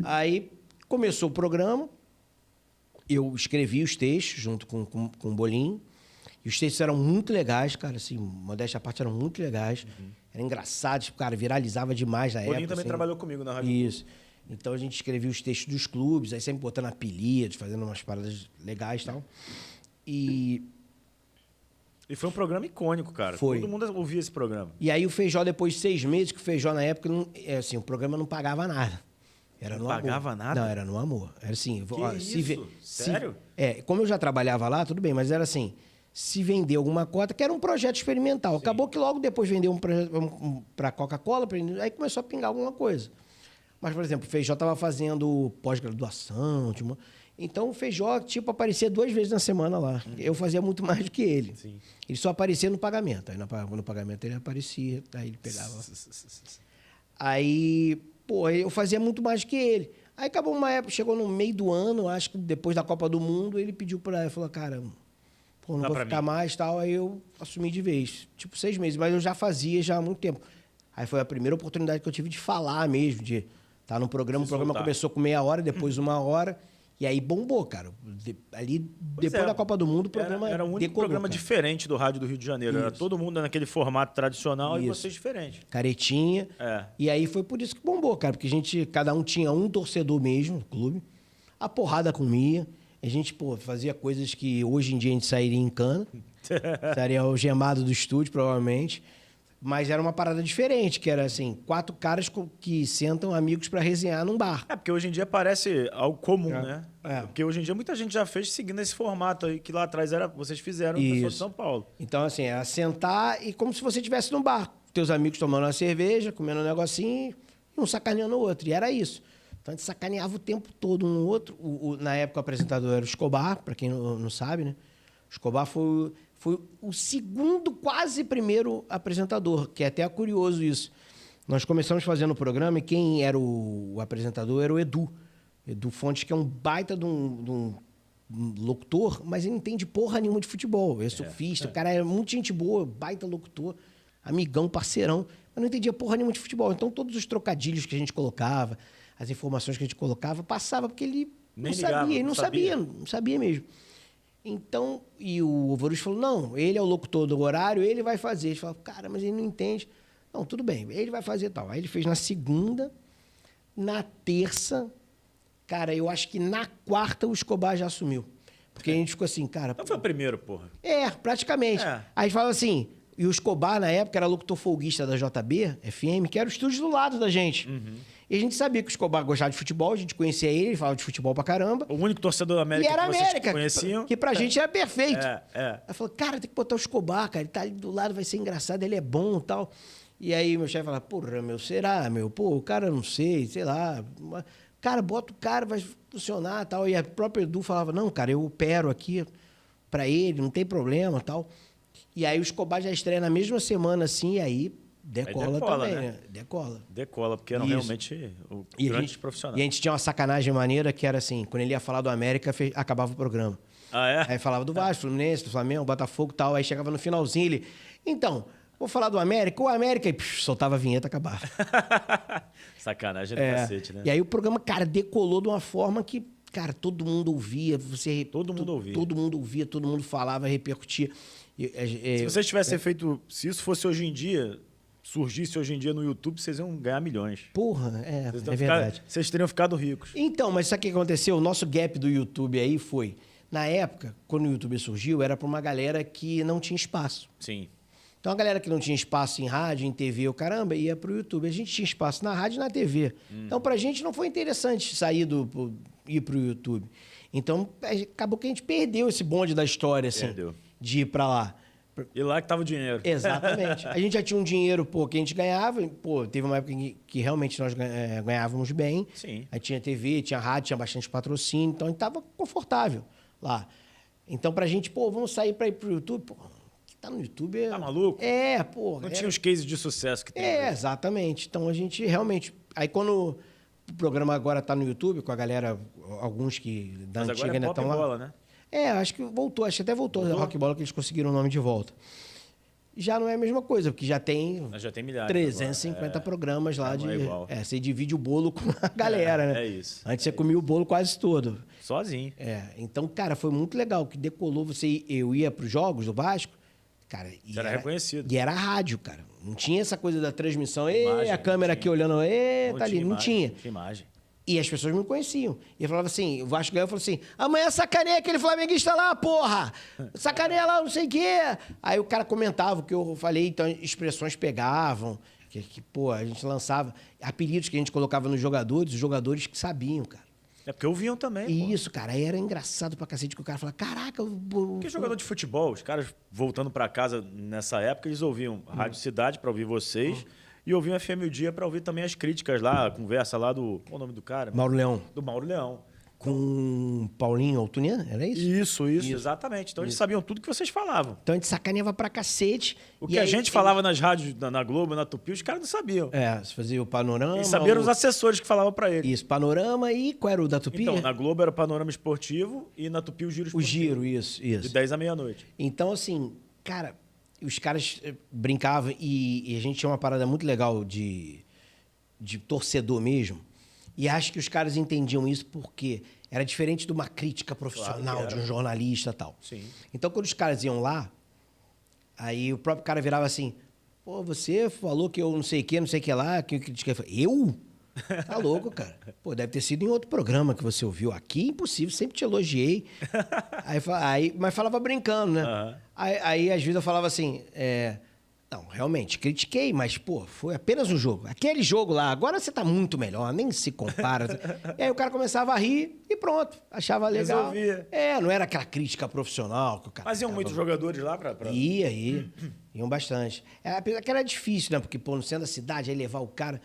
Aí começou o programa, eu escrevi os textos junto com o Bolinho, e os textos eram muito legais, cara, assim, modéstia à parte, eram muito legais. Eram engraçados, cara, viralizava demais na época. O Bolinho também trabalhou comigo na rádio. Isso. Então a gente escrevia os textos dos clubes, aí sempre botando apelidos, fazendo umas paradas legais e tal. E foi um programa icônico, cara. Foi. Todo mundo ouvia esse programa. E aí o Feijó, depois de 6 meses, que o Feijó na época, o programa não pagava nada. Era no amor. Pagava nada? Não, era no amor. Era assim... Sério? Como eu já trabalhava lá, tudo bem, mas era assim, se vender alguma cota, que era um projeto experimental. Sim. Acabou que logo depois vendeu para Coca-Cola, aí começou a pingar alguma coisa. Mas, por exemplo, o Feijó estava fazendo pós-graduação, então o Feijó, aparecia 2 vezes na semana lá. Eu fazia muito mais do que ele. Sim. Ele só aparecia no pagamento. Aí no pagamento ele aparecia, aí ele pegava. Aí, eu fazia muito mais do que ele. Aí acabou uma época, chegou no meio do ano, acho que depois da Copa do Mundo, ele pediu para ele, falou, cara, não vou ficar mais, tal. Aí eu assumi de vez, 6 meses, mas eu já fazia há muito tempo. Aí foi a primeira oportunidade que eu tive de falar mesmo, de estar no programa. O programa começou com meia hora, depois 1 hora. E aí bombou, cara. Depois da Copa do Mundo, o programa era um único programa diferente do rádio do Rio de Janeiro. Isso. Era todo mundo naquele formato tradicional e vocês diferentes. Caretinha. E aí foi por isso que bombou, cara. Porque cada um tinha um torcedor mesmo no clube. A porrada comia. A gente, fazia coisas que hoje em dia a gente sairia em cana. Estaria algemado do estúdio, provavelmente. Mas era uma parada diferente, que era assim, 4 caras que sentam amigos para resenhar num bar. Porque hoje em dia parece algo comum, né? Porque hoje em dia muita gente já fez seguindo esse formato aí, que lá atrás vocês fizeram no pessoal de São Paulo. Então, assim, era sentar e como se você estivesse num bar. Teus amigos tomando uma cerveja, comendo um negocinho e um sacaneando o outro. E era isso. Então, a gente sacaneava o tempo todo um no outro. Na época, o apresentador era o Escobar, para quem não sabe, né? O Escobar foi o segundo, quase primeiro apresentador, que é até curioso isso. Nós começamos fazendo o programa e quem era o apresentador era o Edu. Edu Fontes, que é um baita de um locutor, mas ele não entende porra nenhuma de futebol. Ele é surfista, o cara é muito gente boa, baita locutor, amigão, parceirão, mas não entendia porra nenhuma de futebol. Então todos os trocadilhos que a gente colocava, as informações que a gente colocava, passava porque ele não sabia mesmo. Então, e o Alvaruz falou, não, ele é o locutor do horário, ele vai fazer. A gente falou, cara, mas ele não entende. Não, tudo bem, ele vai fazer tal. Aí ele fez na segunda, na terça, cara, eu acho que na quarta o Escobar já assumiu. Porque a gente ficou assim, cara... Não foi o primeiro, porra. Praticamente. Aí a gente falou assim, e o Escobar, na época, era locutor folguista da JB, FM, que era o estúdio do lado da gente. E a gente sabia que o Escobar gostava de futebol, a gente conhecia ele falava de futebol pra caramba. O único torcedor da América que vocês América, conheciam. Que pra gente era perfeito. Aí falou, cara, tem que botar o Escobar, cara, ele tá ali do lado, vai ser engraçado, ele é bom e tal. E aí meu chefe falava, porra, será, o cara não sei lá. Cara, bota o cara, vai funcionar e tal. E a própria Edu falava, não, cara, eu opero aqui pra ele, não tem problema e tal. E aí o Escobar já estreia na mesma semana, assim, e aí... Decola também, né? Decola, porque eram realmente grandes profissionais. E a gente tinha uma sacanagem maneira que era assim, quando ele ia falar do América, acabava o programa. Aí falava do Vasco, Fluminense, do Flamengo, Botafogo e tal, aí chegava no finalzinho, ele... Então, vou falar do América, e soltava a vinheta, acabava. Sacanagem do cacete, né? E aí o programa, cara, decolou de uma forma que, cara, todo mundo ouvia, Todo mundo ouvia, todo mundo falava, repercutia. Se vocês tivessem feito... Se isso fosse hoje em dia... surgisse hoje em dia no YouTube, vocês iam ganhar milhões. Porra, é verdade. Vocês teriam ficado ricos. Então, mas sabe o que aconteceu? O nosso gap do YouTube aí foi... Na época, quando o YouTube surgiu, era para uma galera que não tinha espaço. Sim. Então, a galera que não tinha espaço em rádio, em TV, o caramba, ia pro YouTube. A gente tinha espaço na rádio e na TV. Então, pra gente não foi interessante ir pro YouTube. Então, acabou que a gente perdeu esse bonde da história, assim, de ir pra lá. E lá que tava o dinheiro. Exatamente. A gente já tinha um dinheiro, que a gente ganhava. Teve uma época que realmente nós ganhávamos bem. Sim. Aí tinha TV, tinha rádio, tinha bastante patrocínio. Então, a gente tava confortável lá. Então, pra gente, vamos sair pra ir pro YouTube. Tá no YouTube... Tá maluco? Não tinha os cases de sucesso que tem. Exatamente. Então, a gente realmente... Aí, quando o programa agora tá no YouTube, com a galera, alguns que da Mas antiga ainda estão lá... bola, né? Acho que voltou. Acho que até voltou. Rock Bola, que eles conseguiram o nome de volta. Já não é a mesma coisa, porque já tem milhares 350 programas lá de... Não é igual. Você divide o bolo com a galera, né? É isso. Antes você comia o bolo quase todo. Sozinho. Então, cara, foi muito legal, que decolou eu ia para os jogos do Vasco, cara... Era reconhecido. E era rádio, cara. Não tinha essa coisa da transmissão, imagem, a câmera aqui olhando, tá ali. Não tinha. Não tinha imagem. E as pessoas me conheciam. E eu falava assim, o Vasco ganhou, eu falava assim, amanhã sacaneia aquele flamenguista lá, porra! Sacaneia lá, não sei o quê. Aí o cara comentava o que eu falei, então expressões pegavam, a gente lançava apelidos que a gente colocava nos jogadores, os jogadores que sabiam, cara. É porque ouviam também, Isso, cara. Aí era engraçado pra cacete que o cara falava, caraca... Porque jogador de futebol, os caras voltando pra casa nessa época, eles ouviam Rádio Cidade pra ouvir vocês e ouviam FM O Dia pra ouvir também as críticas lá, a conversa lá do... Qual o nome do cara? Mauro Leão. Do Mauro Leão. Com Paulinho Altunian, era isso? Isso, exatamente. Então eles sabiam tudo que vocês falavam. Então a gente sacaneava pra cacete. O que a gente falava nas rádios, na Globo, na Tupi, os caras não sabiam. Você fazia o Panorama... Eles sabiam os assessores que falavam pra eles. Isso, Panorama e qual era o da Tupi? Então, na Globo era o Panorama Esportivo e na Tupi o Giro Esportivo. O Giro, isso. De 10 à meia-noite. Então, assim, cara, os caras brincavam e a gente tinha uma parada muito legal de torcedor mesmo. E acho que os caras entendiam isso porque era diferente de uma crítica profissional, de um jornalista e tal. Sim. Então, quando os caras iam lá, aí o próprio cara virava assim, você falou que eu não sei o que lá, que eu critiquei. Eu? Tá louco, cara. Deve ter sido em outro programa que você ouviu. Aqui, impossível, sempre te elogiei. Mas falava brincando, né? Uhum. Aí, às vezes, eu falava assim, não, realmente, critiquei, mas, foi apenas um jogo. Aquele jogo lá, agora você tá muito melhor, nem se compara. E aí o cara começava a rir e pronto, achava legal. Resolvia. Não era aquela crítica profissional. Que o cara Mas iam muitos jogadores lá pra... Iam bastante. Apesar que era difícil, né? Porque, no centro da cidade, aí levar o cara...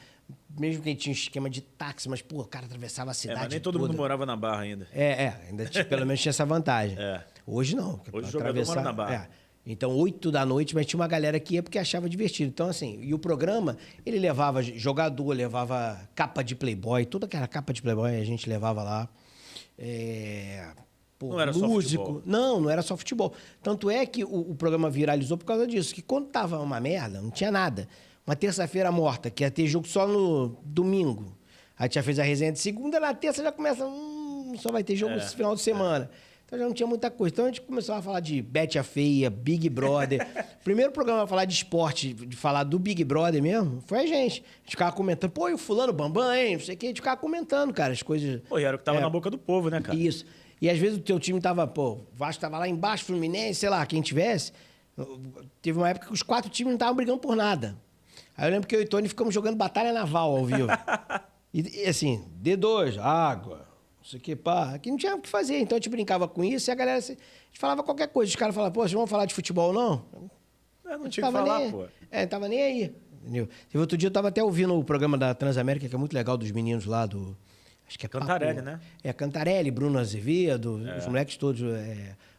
Mesmo que a gente tinha um esquema de táxi, mas, o cara atravessava a cidade mas nem todo mundo morava na Barra ainda. Ainda pelo menos tinha essa vantagem. Hoje não. Hoje o jogador mora na Barra. Então, 8 da noite, mas tinha uma galera que ia porque achava divertido. Então, assim, e o programa, ele levava jogador, levava capa de Playboy, toda aquela capa de Playboy a gente levava lá. Não era músico. Só futebol. Não era só futebol. Tanto é que o programa viralizou por causa disso, que quando tava uma merda, não tinha nada. Uma terça-feira morta, que ia ter jogo só no domingo. Aí já fez a resenha de segunda, na terça já começa, só vai ter jogo esse final de semana. Então já não tinha muita coisa. Então a gente começou a falar de Bete a Feia, Big Brother. Primeiro programa a falar de esporte, de falar do Big Brother mesmo, foi a gente. A gente ficava comentando, e o fulano Bambam, hein? Não sei o quê. A gente ficava comentando, cara, as coisas. E era o que tava na boca do povo, né, cara? Isso. E às vezes o teu time tava, o Vasco tava lá embaixo, Fluminense, sei lá, quem tivesse. Teve uma época que os 4 times não estavam brigando por nada. Aí eu lembro que eu e o Tony ficamos jogando Batalha Naval ao vivo. E assim, D2, água, não sei o que, aqui não tinha o que fazer. Então a gente brincava com isso e a galera, a gente falava qualquer coisa. Os caras falavam, vocês vão falar de futebol, não? Não tinha que falar, pô. Não tava nem aí. Entendeu? E outro dia eu tava até ouvindo o programa da Transamérica, que é muito legal, dos meninos lá do... Acho que é Cantarelli, né? Cantarelli, Bruno Azevedo, os moleques todos.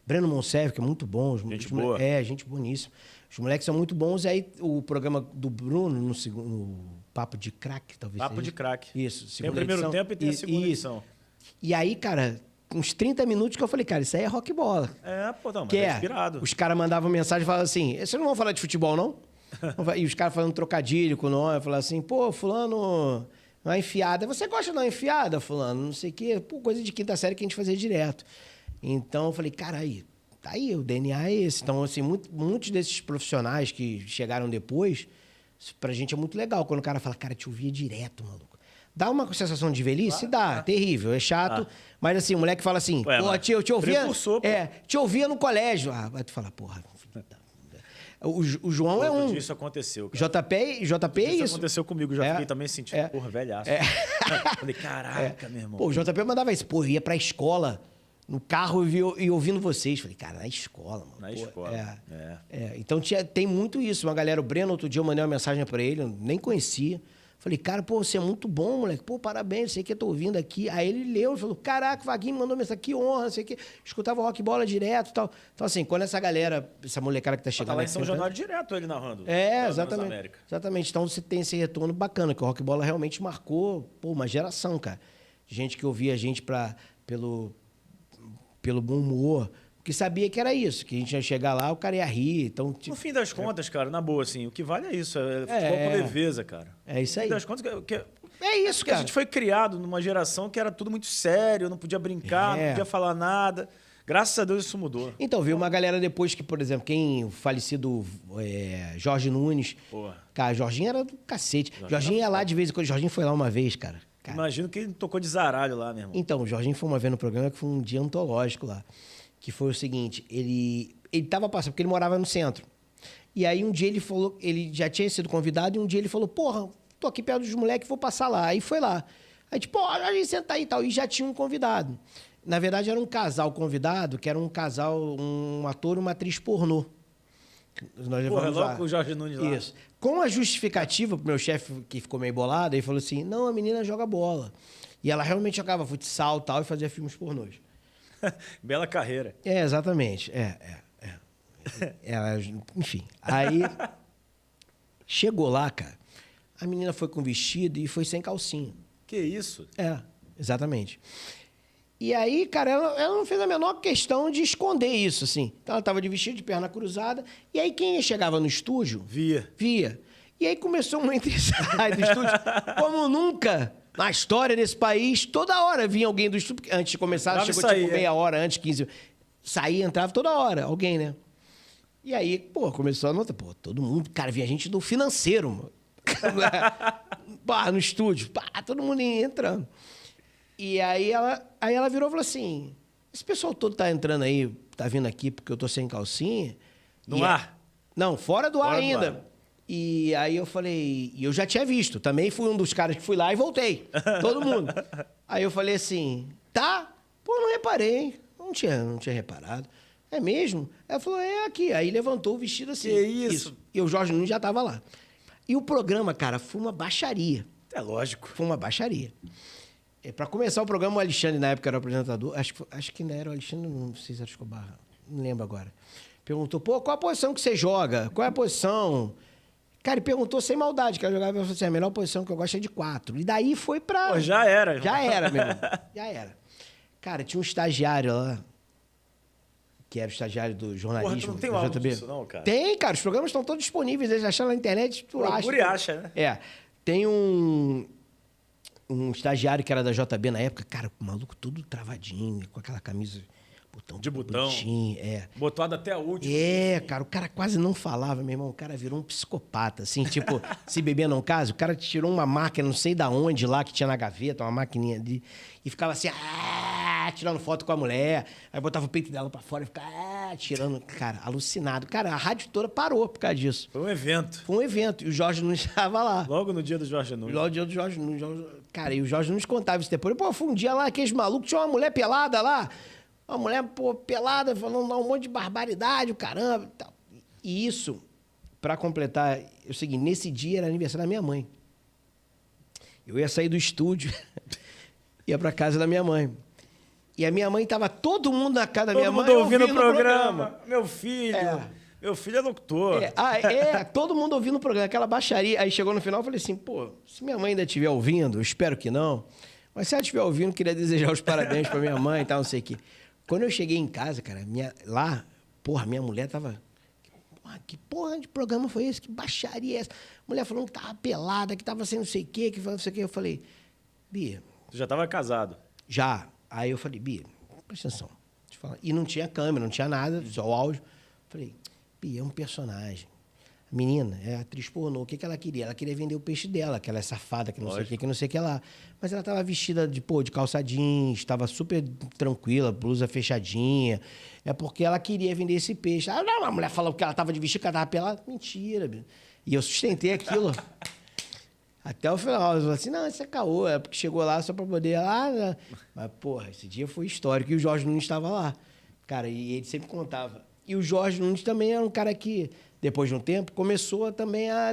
Breno Monsef, que é muito bom. Gente boa. Gente boníssima. Os moleques são muito bons. E aí o programa do Bruno, no Papo de Crack, talvez Papo seja. de Crack. Isso. Tem o primeiro edição. Tempo e tem a segunda edição. E aí, cara, uns 30 minutos que eu falei, cara, isso aí é rock bola. Mas é inspirado. Os caras mandavam mensagem e falavam assim, vocês não vão falar de futebol, não? E os caras falando trocadilho com nós, falavam assim, fulano... Uma enfiada. Você gosta de uma enfiada, fulano? Não sei o quê. Coisa de quinta série que a gente fazia direto. Então, eu falei, cara, tá aí, o DNA é esse. Então, assim, muitos desses profissionais que chegaram depois Isso pra gente é muito legal. Quando o cara fala, cara, te ouvia direto, maluco. Dá uma sensação de velhice? Dá. Terrível. É chato. Mas assim, o moleque fala assim, pô, eu te ouvia... te ouvia no colégio. Aí tu fala, porra... O João é um... Isso aconteceu, cara. JP é isso. Isso aconteceu comigo. Já fiquei também sentindo, porra, velhaço. Falei, caraca, meu irmão. Pô, o JP mandava isso. Pô, eu ia pra escola, no carro e ouvindo vocês. Falei, cara, na escola, mano. Na escola. Então tem muito isso. Uma galera, o Breno, outro dia eu mandei uma mensagem pra ele, eu nem conhecia. Falei, cara, pô, você é muito bom, moleque. Pô, parabéns, sei que eu tô ouvindo aqui. Aí ele leu e falou, caraca, o Vaguinho me mandou mensagem, que honra, sei que. Escutava rock bola direto e tal. Então, assim, quando essa galera, essa molecada que tá chegando... Tá lá em São Januário direto ele narrando. Exatamente. Exatamente. Então você tem esse retorno bacana, que o rock bola realmente marcou, pô, uma geração, cara. Gente que ouvia a gente pelo bom humor, que sabia que era isso, que a gente ia chegar lá, o cara ia rir. Então, tipo, no fim das contas, cara, na boa, assim, o que vale é isso, é futebol com leveza, cara. É isso aí. No fim das contas, é isso, cara. A gente foi criado numa geração que era tudo muito sério, não podia brincar, não podia falar nada. Graças a Deus isso mudou. Então, viu uma galera depois que, por exemplo, o falecido Jorge Nunes. Porra. Cara, Jorginho era do cacete. Jorginho ia lá de vez em quando. Jorginho foi lá uma vez, cara. Imagino que ele tocou de zaralho lá, meu irmão. Então, o Jorginho foi uma vez no programa que foi um dia antológico lá. Que foi o seguinte, ele tava passando, porque ele morava no centro. E aí um dia ele falou, ele já tinha sido convidado, e um dia ele falou, porra, tô aqui perto dos moleques, vou passar lá. Aí foi lá. Aí tipo, ó, a gente senta aí e tal. E já tinha um convidado. Na verdade, era um casal convidado, que era um casal, um ator e uma atriz pornô. Nós levamos logo com o Jorge Nunes lá. Isso. Com a justificativa pro meu chefe, que ficou meio bolado, ele falou assim, não, a menina joga bola. E ela realmente jogava futsal e tal, e fazia filmes pornôs. Bela carreira. Exatamente. Enfim. Aí, chegou lá, cara, a menina foi com vestido e foi sem calcinha. Que isso? Exatamente. E aí, cara, ela não fez a menor questão de esconder isso, assim. Então, ela tava de vestido, de perna cruzada. E aí, quem chegava no estúdio... Via. E aí, começou um entra e sai do estúdio. Como nunca... Na história desse país, toda hora vinha alguém do estúdio. Antes de começar, chegou tipo meia hora antes, 15. Saía, entrava toda hora, alguém, né? E aí, pô, começou a notar, pô, todo mundo, cara, vinha gente do financeiro, mano. No estúdio, todo mundo entrando. E aí ela virou e falou assim: esse pessoal todo tá entrando aí, tá vindo aqui porque eu tô sem calcinha. No ar? Não, fora do ar ainda. E aí eu falei, e eu já tinha visto, também fui um dos caras que fui lá e voltei, todo mundo. Aí eu falei assim, tá? Pô, não reparei, não tinha reparado. É mesmo? Ela falou, aqui. Aí levantou o vestido assim. Que isso? E o Jorge Nunes já tava lá. E o programa, cara, foi uma baixaria. É lógico. Foi uma baixaria. Pra começar o programa, o Alexandre, na época, era o apresentador, acho que ainda era o Alexandre, não sei se era Escobar, não lembro agora. Perguntou, pô, qual a posição que você joga? Qual é a posição... Cara, ele perguntou sem maldade, que ela jogava e falou assim, a melhor posição que eu gosto é de 4. E daí foi pra... Pô, já era. Já era, meu irmão. Já era. Cara, tinha um estagiário lá, que era o estagiário do jornalismo. Porra, tu não tem o álbum disso não, cara? Tem, cara. Os programas estão todos disponíveis. Eles acharam na internet, tu acha. Procura e acha, né? Tem um estagiário que era da JB na época. Cara, o maluco todo travadinho, com aquela camisa... De botão. Botado até a última. Cara, o cara quase não falava, meu irmão. O cara virou um psicopata, assim, tipo, se beber não casa, o cara tirou uma máquina, não sei da onde lá, que tinha na gaveta, uma maquininha ali, e ficava assim, tirando foto com a mulher, aí botava o peito dela pra fora e ficava, tirando, cara, alucinado. Cara, a rádio toda parou por causa disso. Foi um evento. E o Jorge Nunes estava lá. Logo no dia do Jorge Nunes. Logo no dia do Jorge Nunes. Cara, e o Jorge Nunes contava isso depois. Pô, foi um dia lá, aqueles malucos, tinha uma mulher pelada lá, uma mulher, pô, pelada, falando um monte de barbaridade, o caramba e tal. E isso, pra completar, é o seguinte, nesse dia era aniversário da minha mãe. Eu ia sair do estúdio, ia pra casa da minha mãe. E a minha mãe tava todo mundo na casa da minha mãe ouvindo o programa. Meu filho é locutor. Todo mundo ouvindo o programa, aquela baixaria. Aí chegou no final, eu falei assim, pô, se minha mãe ainda estiver ouvindo, eu espero que não, mas se ela estiver ouvindo, queria desejar os parabéns pra minha mãe e tal, não sei o quê. Quando eu cheguei em casa, cara, minha mulher tava... Que porra de programa foi esse? Que baixaria é essa? A mulher falando que tava pelada, que tava sem não sei o quê, que não sei o quê. Eu falei, Bia... Tu já tava casado? Já. Aí eu falei, Bia, presta atenção. Deixa eu falar. E não tinha câmera, não tinha nada, só o áudio. Falei, Bia, é um personagem. Menina, é atriz pornô. O que ela queria? Ela queria vender o peixe dela, aquela safada que não sei o que não sei o que lá. Mas ela tava vestida de calça jeans, estava super tranquila, blusa fechadinha. É porque ela queria vender esse peixe. Ah, não, a mulher falou que ela tava de vestido, que ela tava pelada. Mentira, bicho. E eu sustentei aquilo. Até o final. Eu falei assim, não, isso é caô. É porque chegou lá só pra poder... Né? Mas, porra, esse dia foi histórico. E o Jorge Nunes estava lá. Cara, e ele sempre contava. E o Jorge Nunes também era um cara que... Depois de um tempo, começou também a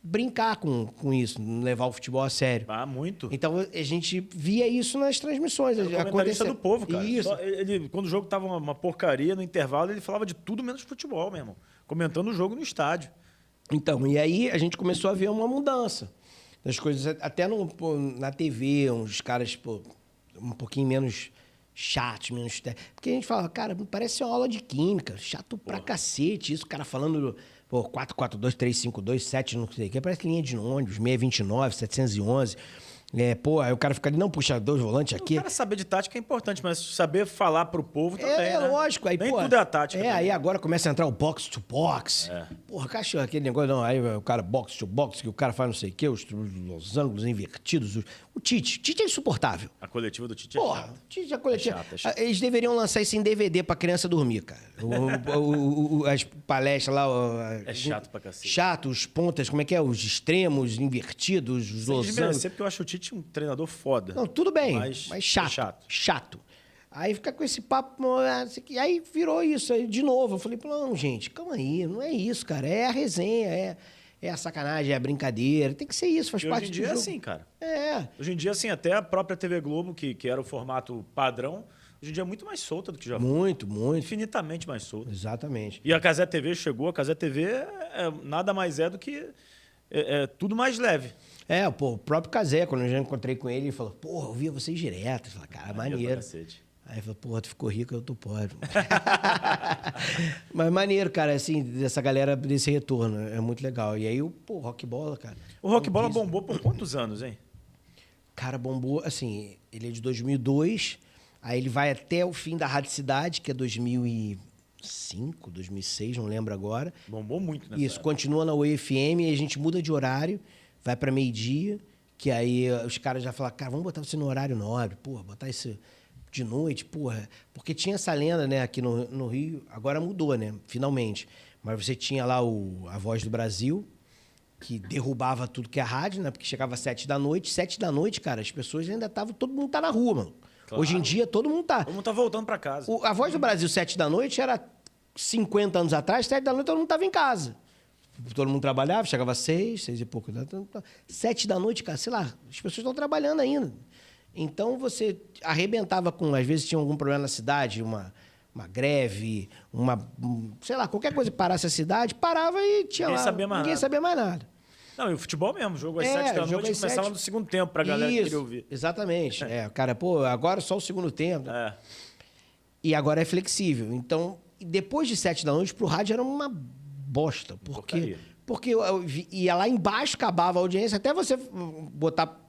brincar com isso, levar o futebol a sério. Ah, muito. Então, a gente via isso nas transmissões. Era o comentarista do povo, cara. Isso. Quando o jogo tava uma porcaria, no intervalo, ele falava de tudo menos futebol, meu irmão. Comentando o jogo no estádio. Então, e aí a gente começou a ver uma mudança das coisas. Até na TV, uns caras um pouquinho menos... chatos, menos... Porque a gente fala, cara, parece uma aula de química, chato pra cacete, isso, o cara falando, 442, 352, 7, não sei o que, parece linha de ônibus, 629, 711, aí o cara fica ali, não, puxa, 2 volantes aqui. O cara saber de tática é importante, mas saber falar pro povo também, né? Lógico. Aí, nem tudo é a tática. Aí agora começa a entrar o box to box. Porra, cachorro, aquele negócio, não, aí o cara box to box, que o cara faz não sei o quê, os ângulos invertidos, o Tite. Tite é insuportável. A coletiva do Tite é chata. Porra, Tite é coletiva. É chato. Eles deveriam lançar isso em DVD pra criança dormir, cara. As palestras lá... É chato pra cacete. Chato, os pontas, como é que é? Os extremos invertidos, os losangos. Porque eu acho o Tite um treinador foda. Não, tudo bem, mas chato. Chato. Aí fica com esse papo... Aí virou isso aí de novo. Eu falei, não, gente, calma aí. Não é isso, cara. É a resenha, é a sacanagem, é a brincadeira. Tem que ser isso, faz parte do jogo. Hoje em dia é assim, cara. É. Hoje em dia, assim, até a própria TV Globo, que era o formato padrão, hoje em dia é muito mais solta do que já foi. Muito. Infinitamente mais solta. Exatamente. E a Cazé TV chegou. A Cazé TV nada mais é do que tudo mais leve. O próprio Cazé, quando eu já encontrei com ele, ele falou, porra, eu via vocês direto. Eu falei, cara, maneiro. Aí ele falou, porra, tu ficou rico, eu tô pobre. Mas maneiro, cara, assim, dessa galera, desse retorno. É muito legal. E aí, Rock Bola, cara. O Rock Bola bombou por quantos anos, hein? Cara, bombou, assim, ele é de 2002, aí ele vai até o fim da Rádio Cidade, que é 2005, 2006, não lembro agora. Bombou muito, né? Isso, continua na UFM, e a gente muda de horário, vai pra meio-dia, que aí os caras já falam, cara, vamos botar você no horário nobre, porra, botar isso de noite, porra. Porque tinha essa lenda, né, aqui no Rio, agora mudou, né, finalmente. Mas você tinha lá a Voz do Brasil, que derrubava tudo que é rádio, né, porque chegava às 7 da noite. 7 da noite, cara, as pessoas ainda estavam, todo mundo tá na rua, mano. Claro. Hoje em dia, todo mundo tá. Todo mundo tá voltando pra casa. A Voz do Brasil, 7 da noite, era 50 anos atrás, 7 da noite todo mundo tava em casa. Todo mundo trabalhava, chegava às 6 e pouco. 7 da noite, cara, sei lá, as pessoas estão trabalhando ainda. Então, você arrebentava com... Às vezes tinha algum problema na cidade, uma greve, sei lá, qualquer coisa que parasse a cidade, parava e tinha ninguém lá... Ninguém sabia mais nada. Não, e o futebol mesmo, o jogo às 7 da noite começava no segundo tempo pra galera que queria ouvir. Exatamente. Cara, agora só o segundo tempo. E agora é flexível. Então, depois de 7 da noite, pro rádio era uma bosta. Porque eu ia lá embaixo, acabava a audiência, até você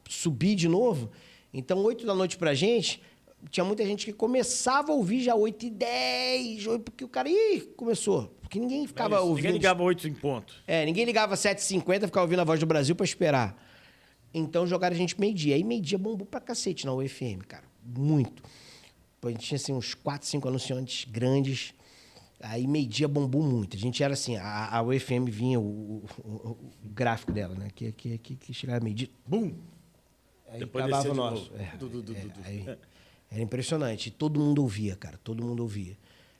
subir de novo. Então, 8 da noite pra gente, tinha muita gente que começava a ouvir já 8h10, porque o cara, começou. Porque ninguém ficava ouvindo. Ninguém ligava 8 em ponto. Ninguém ligava 7h50, ficava ouvindo a Voz do Brasil pra esperar. Então, jogaram a gente meio-dia. Aí, meio-dia bombou pra cacete na UFM, cara. Muito. A gente tinha, assim, uns 4, 5 anunciantes grandes. Aí, meio-dia bombou muito. A gente era assim, a UFM vinha o gráfico dela, né? Que chegava meio-dia, bum! Aí depois acabava o nosso. Era impressionante. Todo mundo ouvia, cara. Todo mundo ouvia.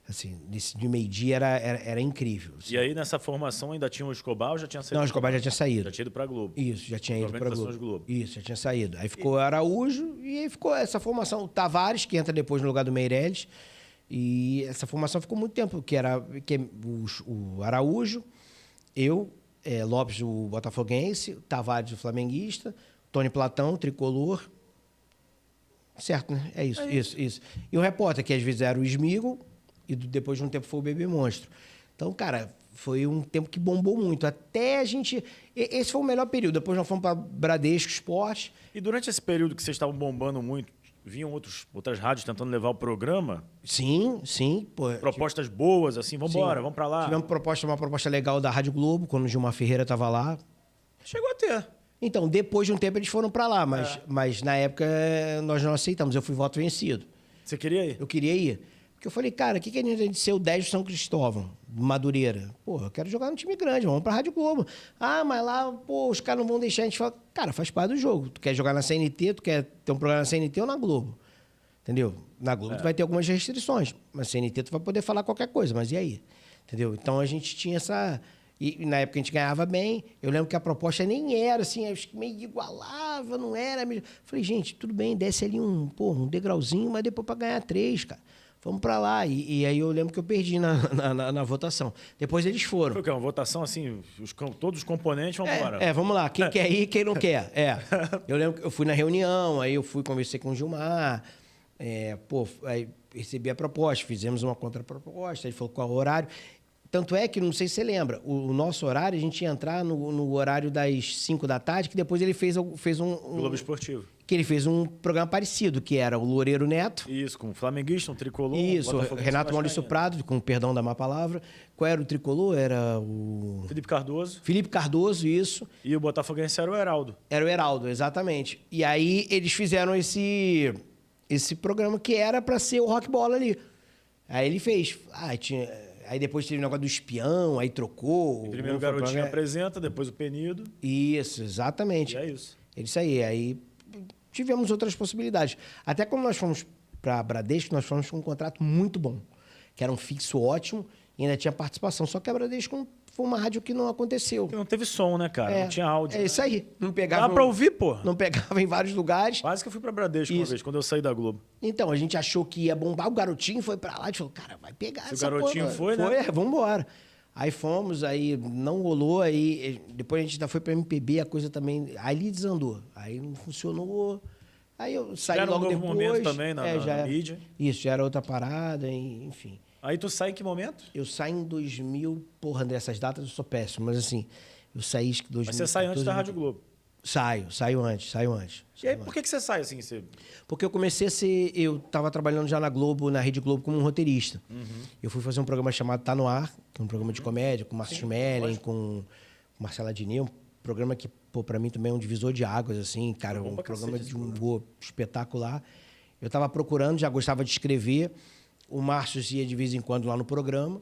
Assim, de meio-dia era incrível. Assim. E aí, nessa formação, ainda tinha o Escobar ou já tinha saído? Não, o Escobar já tinha saído. Já tinha ido pra Globo. Isso, já tinha ido pra Globo. Isso, já tinha saído. Aí ficou o Araújo e aí ficou essa formação. O Tavares, que entra depois no lugar do Meirelles. E essa formação ficou muito tempo, que é o Araújo, eu, Lopes, o botafoguense, Tavares, o flamenguista, Tony Platão, tricolor. Certo, né? É isso, isso. E o repórter, que às vezes era o Smigol, e depois de um tempo foi o Bebê Monstro. Então, cara, foi um tempo que bombou muito. Até a gente... Esse foi o melhor período. Depois nós fomos para Bradesco Esporte. E durante esse período que vocês estavam bombando muito, vinham outras rádios tentando levar o programa? Sim, sim. Pô, propostas boas, assim, vamos embora, vamos pra lá. Tivemos uma proposta legal da Rádio Globo, quando o Gilmar Ferreira estava lá. Chegou a ter. Então, depois de um tempo eles foram para lá, mas na época nós não aceitamos, eu fui voto vencido. Você queria ir? Eu queria ir. Porque eu falei, cara, o que a gente ser o 10 de São Cristóvão, Madureira? Pô, eu quero jogar no time grande, vamos pra Rádio Globo. Ah, mas lá, pô, os caras não vão deixar a gente falar. Cara, faz parte do jogo. Tu quer jogar na CNT, tu quer ter um programa na CNT ou na Globo? Entendeu? Na Globo tu vai ter algumas restrições, mas na CNT tu vai poder falar qualquer coisa, mas e aí? Entendeu? Então a gente tinha essa... E na época a gente ganhava bem. Eu lembro que a proposta nem era assim, acho que meio igualava, não era. Falei, gente, tudo bem, desce ali um degrauzinho, mas depois para ganhar 3, cara. Vamos para lá. E aí eu lembro que eu perdi na votação. Depois eles foram. Foi o quê? Uma votação assim, todos os componentes vão embora. Vamos lá. Quem quer ir, quem não quer. Eu lembro que eu fui na reunião, aí eu conversei com o Gilmar. Aí recebi a proposta, fizemos uma contraproposta, ele falou qual é o horário. Tanto é que, não sei se você lembra, o nosso horário, a gente ia entrar no horário das 5 da tarde, que depois ele fez um Globo Esportivo. Que ele fez um programa parecido, que era o Loureiro Neto. Isso, com o flamenguista, um tricolor. Isso, Renato Maurício Prado, com perdão da má palavra. Qual era o tricolor? Era o... Felipe Cardoso. Felipe Cardoso, isso. E o botafoguense era o Heraldo. Era o Heraldo, exatamente. E aí eles fizeram esse programa que era para ser o Rock Bola ali. Aí ele fez. Aí depois teve o negócio do espião, aí trocou. E primeiro o Garotinho apresenta, depois o Penido. Isso, exatamente. E é isso. É isso aí. Aí tivemos outras possibilidades. Até quando nós fomos para Bradesco, nós fomos com um contrato muito bom, que era um fixo ótimo e ainda tinha participação. Só que a Bradesco foi uma rádio que não aconteceu. Não teve som, né, cara? Não tinha áudio. É isso aí. Não pegava. Dá pra ouvir, pô. Não pegava em vários lugares. Quase que eu fui pra Bradesco uma vez, quando eu saí da Globo. Então, a gente achou que ia bombar. O Garotinho foi pra lá. A gente falou, cara, vai pegar essa porra. O Garotinho foi, né? Vamos embora. Aí fomos, aí não rolou, aí depois a gente ainda foi pra MPB, a coisa também... Aí desandou. Aí não funcionou. Aí eu saí logo depois. Já era um novo momento também na mídia. Isso, já era outra parada, enfim. Aí tu sai em que momento? Eu saí em 2000... Porra, André, essas datas eu sou péssimo, mas assim, eu saí em 2000... Mas você sai antes da Rádio Globo? Saio antes. E aí, por que você sai assim? Porque eu comecei a ser... Eu estava trabalhando já na Globo, na Rede Globo, como um roteirista. Eu fui fazer um programa chamado Tá No Ar, que é um programa de comédia, com Márcio Schmeling, com Marcela Diné, um programa que, pô, pra mim também é um divisor de águas, assim, cara, um programa de humor espetacular. Eu estava procurando, já gostava de escrever. O Márcio ia de vez em quando lá no programa.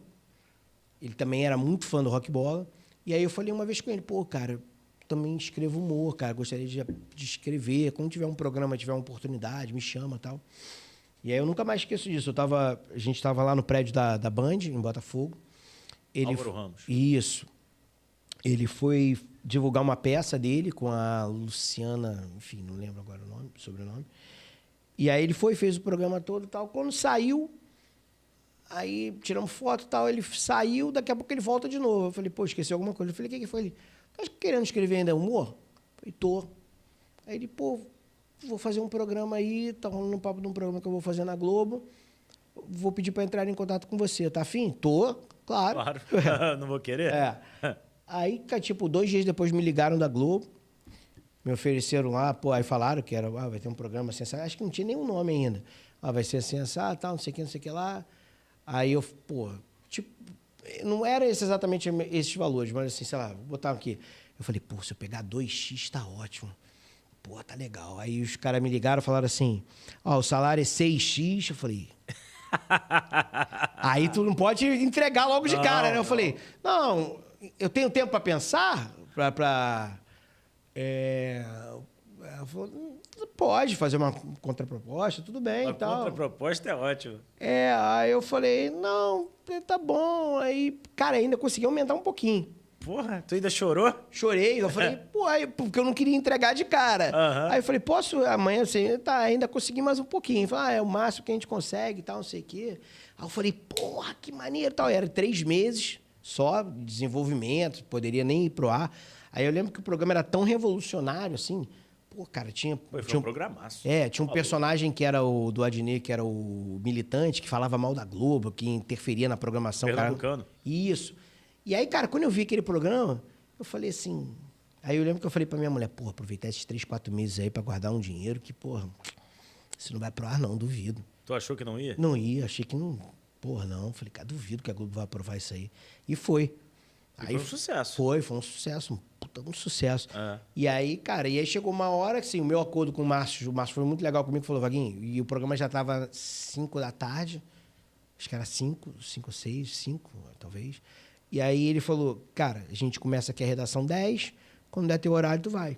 Ele também era muito fã do Rock Bola. E aí eu falei uma vez com ele, pô, cara, também escrevo humor, cara, gostaria de escrever. Quando tiver um programa, tiver uma oportunidade, me chama e tal. E aí eu nunca mais esqueço disso. A gente estava lá no prédio da Band, em Botafogo. Álvaro Ramos. Isso. Ele foi divulgar uma peça dele com a Luciana, enfim, não lembro agora o sobrenome. E aí ele fez o programa todo e tal. Quando saiu, aí tiramos foto e tal, ele saiu, daqui a pouco ele volta de novo. Eu falei, pô, esqueci alguma coisa. Eu falei, o que foi? Ele, tá querendo escrever ainda humor? Eu falei, tô. Aí ele, pô, vou fazer um programa aí, tá rolando um papo de um programa que eu vou fazer na Globo. Vou pedir para entrar em contato com você. Tá afim? Tô, claro. Claro. Não vou querer? Aí, tipo, 2 dias depois me ligaram da Globo, me ofereceram lá, pô, aí falaram que era, vai ter um programa assim, acho que não tinha nenhum nome ainda. Vai ser assim, tal, não sei o que lá. Aí eu, pô, tipo, não era exatamente esses valores, mas assim, sei lá, vou botar aqui. Eu falei, pô, se eu pegar 2x, tá ótimo. Pô, tá legal. Aí os caras me ligaram e falaram assim, o salário é 6x. Eu falei... Aí tu não pode entregar logo de cara, né? Eu falei, não, eu tenho tempo para pensar? Pode fazer uma contraproposta, tudo bem e tal. Contraproposta é ótimo. Aí eu falei, não, tá bom. Aí, cara, ainda consegui aumentar um pouquinho. Porra, tu ainda chorou? Chorei, eu falei, porque eu não queria entregar de cara. Aí eu falei, posso amanhã, assim, tá, ainda consegui mais um pouquinho. Eu falei, é o máximo que a gente consegue e tal, não sei o quê. Aí eu falei, porra, que maneiro e tal. Era 3 meses só de desenvolvimento, poderia nem ir pro ar. Aí eu lembro que o programa era tão revolucionário, assim, pô, cara, tinha um programaço. Tinha um personagem que era o do Adnet, que era o militante, que falava mal da Globo, que interferia na programação. Pernambucano. Isso. E aí, cara, quando eu vi aquele programa, eu falei assim... Aí eu lembro que eu falei pra minha mulher, porra, aproveitar esses 3, 4 meses aí pra guardar um dinheiro que, porra, Você não vai pro ar, não, duvido. Tu achou que não ia? Não ia, achei que não. Porra, não. Falei, cara, duvido que a Globo vai aprovar isso aí. E foi. Aí foi um sucesso. Foi um sucesso, um sucesso. E aí, cara, chegou uma hora que, assim, o meu acordo com o Márcio foi muito legal comigo, falou, Vaguinho, e o programa já tava 5 da tarde, acho que era 5 ou 6, 5, talvez. E aí ele falou, cara, a gente começa aqui a redação 10, quando der teu horário, tu vai.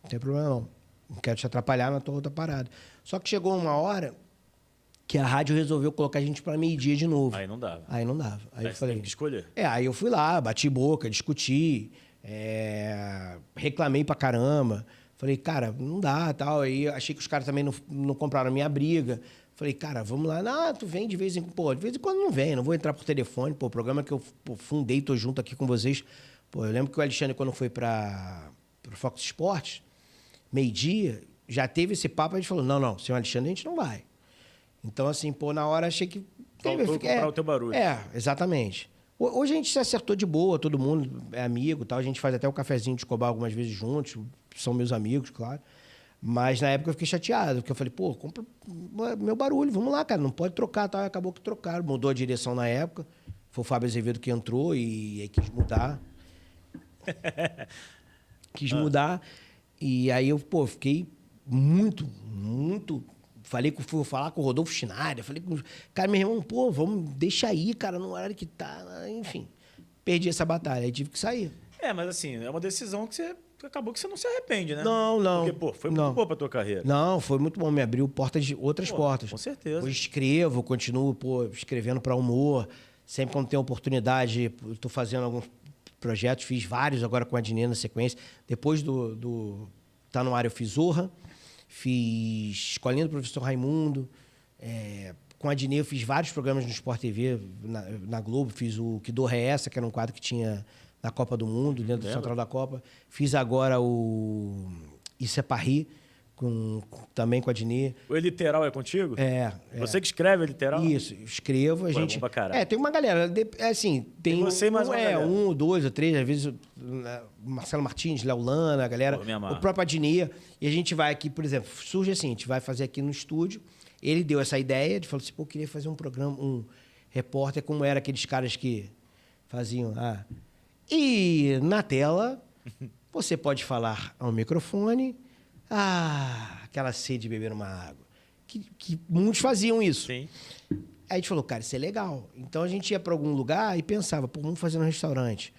Não tem problema não. Não quero te atrapalhar na tua outra parada. Só que chegou uma hora que a rádio resolveu colocar a gente para meio-dia de novo. Aí não dava. Aí eu falei, tem que escolher. Aí eu fui lá, bati boca, discuti, reclamei pra caramba. Falei, cara, não dá, tal. Aí achei que os caras também não compraram a minha briga. Falei, cara, vamos lá. Não, tu vem de vez em quando. Pô, de vez em quando não vem, não vou entrar por telefone. Pô, o programa que eu fundei, tô junto aqui com vocês. Pô, eu lembro que o Alexandre, quando foi pro Fox Sports, meio-dia, já teve esse papo, a gente falou, não, sem o Alexandre a gente não vai. Então, assim, pô, na hora achei que... Faltou comprar o teu barulho. Exatamente. Hoje a gente se acertou de boa, todo mundo é amigo, tal. A gente faz até o cafezinho de Escobar algumas vezes juntos, são meus amigos, claro. Mas na época eu fiquei chateado, porque eu falei, pô, compra meu barulho, vamos lá, cara, não pode trocar, tal. Acabou que trocaram, mudou a direção na época. Foi o Fábio Azevedo que entrou e aí quis mudar. Quis mudar. E aí eu, pô, fiquei muito... Fui falar com o Rodolfo Schneider, falei com... Cara, meu irmão, pô, deixa aí, cara, no horário que tá... Enfim, perdi essa batalha, aí tive que sair. Mas assim, é uma decisão que acabou que você não se arrepende, né? Não. Porque, pô, foi muito boa pra tua carreira. Não, foi muito bom, me abriu outras portas. Com certeza. Eu escrevo, continuo, pô, escrevendo pra humor, sempre quando tem oportunidade, tô fazendo alguns projetos, fiz vários agora com a Dinê na sequência. Depois do Tá No Ar eu fiz Zorra, fiz Escolinha do Professor Raimundo, com a Dinê eu fiz vários programas no Sport TV, na Globo, fiz o Que Dor é Essa, que era um quadro que tinha na Copa do Mundo, dentro do Central da Copa. Fiz agora o Isso é Paris, também com a Dinê. O Eliteral é contigo? Você que escreve o Eliteral? Isso, escrevo. A gente... É bom pra caralho. Tem uma galera, assim, tem você mais uma galera. 1, 2 ou 3, às vezes o Marcelo Martins, Léo Lana, a galera, o próprio Adnet. E a gente vai aqui, por exemplo, surge assim, a gente vai fazer aqui no estúdio. Ele deu essa ideia, de falou assim, pô, eu queria fazer um programa, um repórter, como era aqueles caras que faziam... E na tela, você pode falar ao microfone, aquela sede de beber uma água. Que muitos faziam isso. Sim. Aí a gente falou, cara, isso é legal. Então a gente ia para algum lugar e pensava, pô, vamos fazer no restaurante.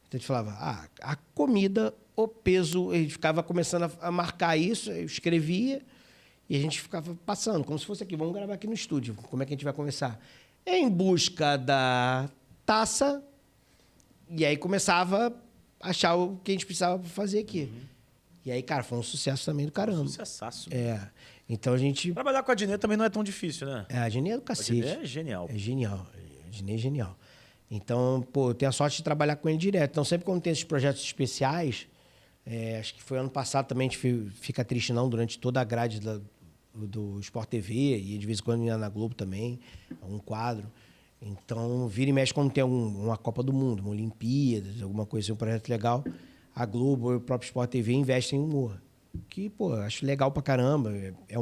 Então a gente falava, a comida, o peso, a gente ficava começando a marcar isso, eu escrevia e a gente ficava passando, como se fosse aqui, vamos gravar aqui no estúdio, como é que a gente vai começar? Em busca da taça, e aí começava a achar o que a gente precisava fazer aqui. E aí, cara, foi um sucesso também do caramba. Sucessaço. Então a gente... Trabalhar com a Dinê também não é tão difícil, né? A Dinê é do cacete. A Dinê é genial. É genial. A Dinê é genial. Então, pô, eu tenho a sorte de trabalhar com ele direto. Então, sempre quando tem esses projetos especiais, acho que foi ano passado também, a gente fica triste não, durante toda a grade do Sport TV, e de vez em quando ia na Globo também, um quadro. Então, vira e mexe quando tem uma Copa do Mundo, uma Olimpíadas, alguma coisa assim, um projeto legal, a Globo, o próprio Sport TV investem em humor. Que, pô, acho legal pra caramba. Dá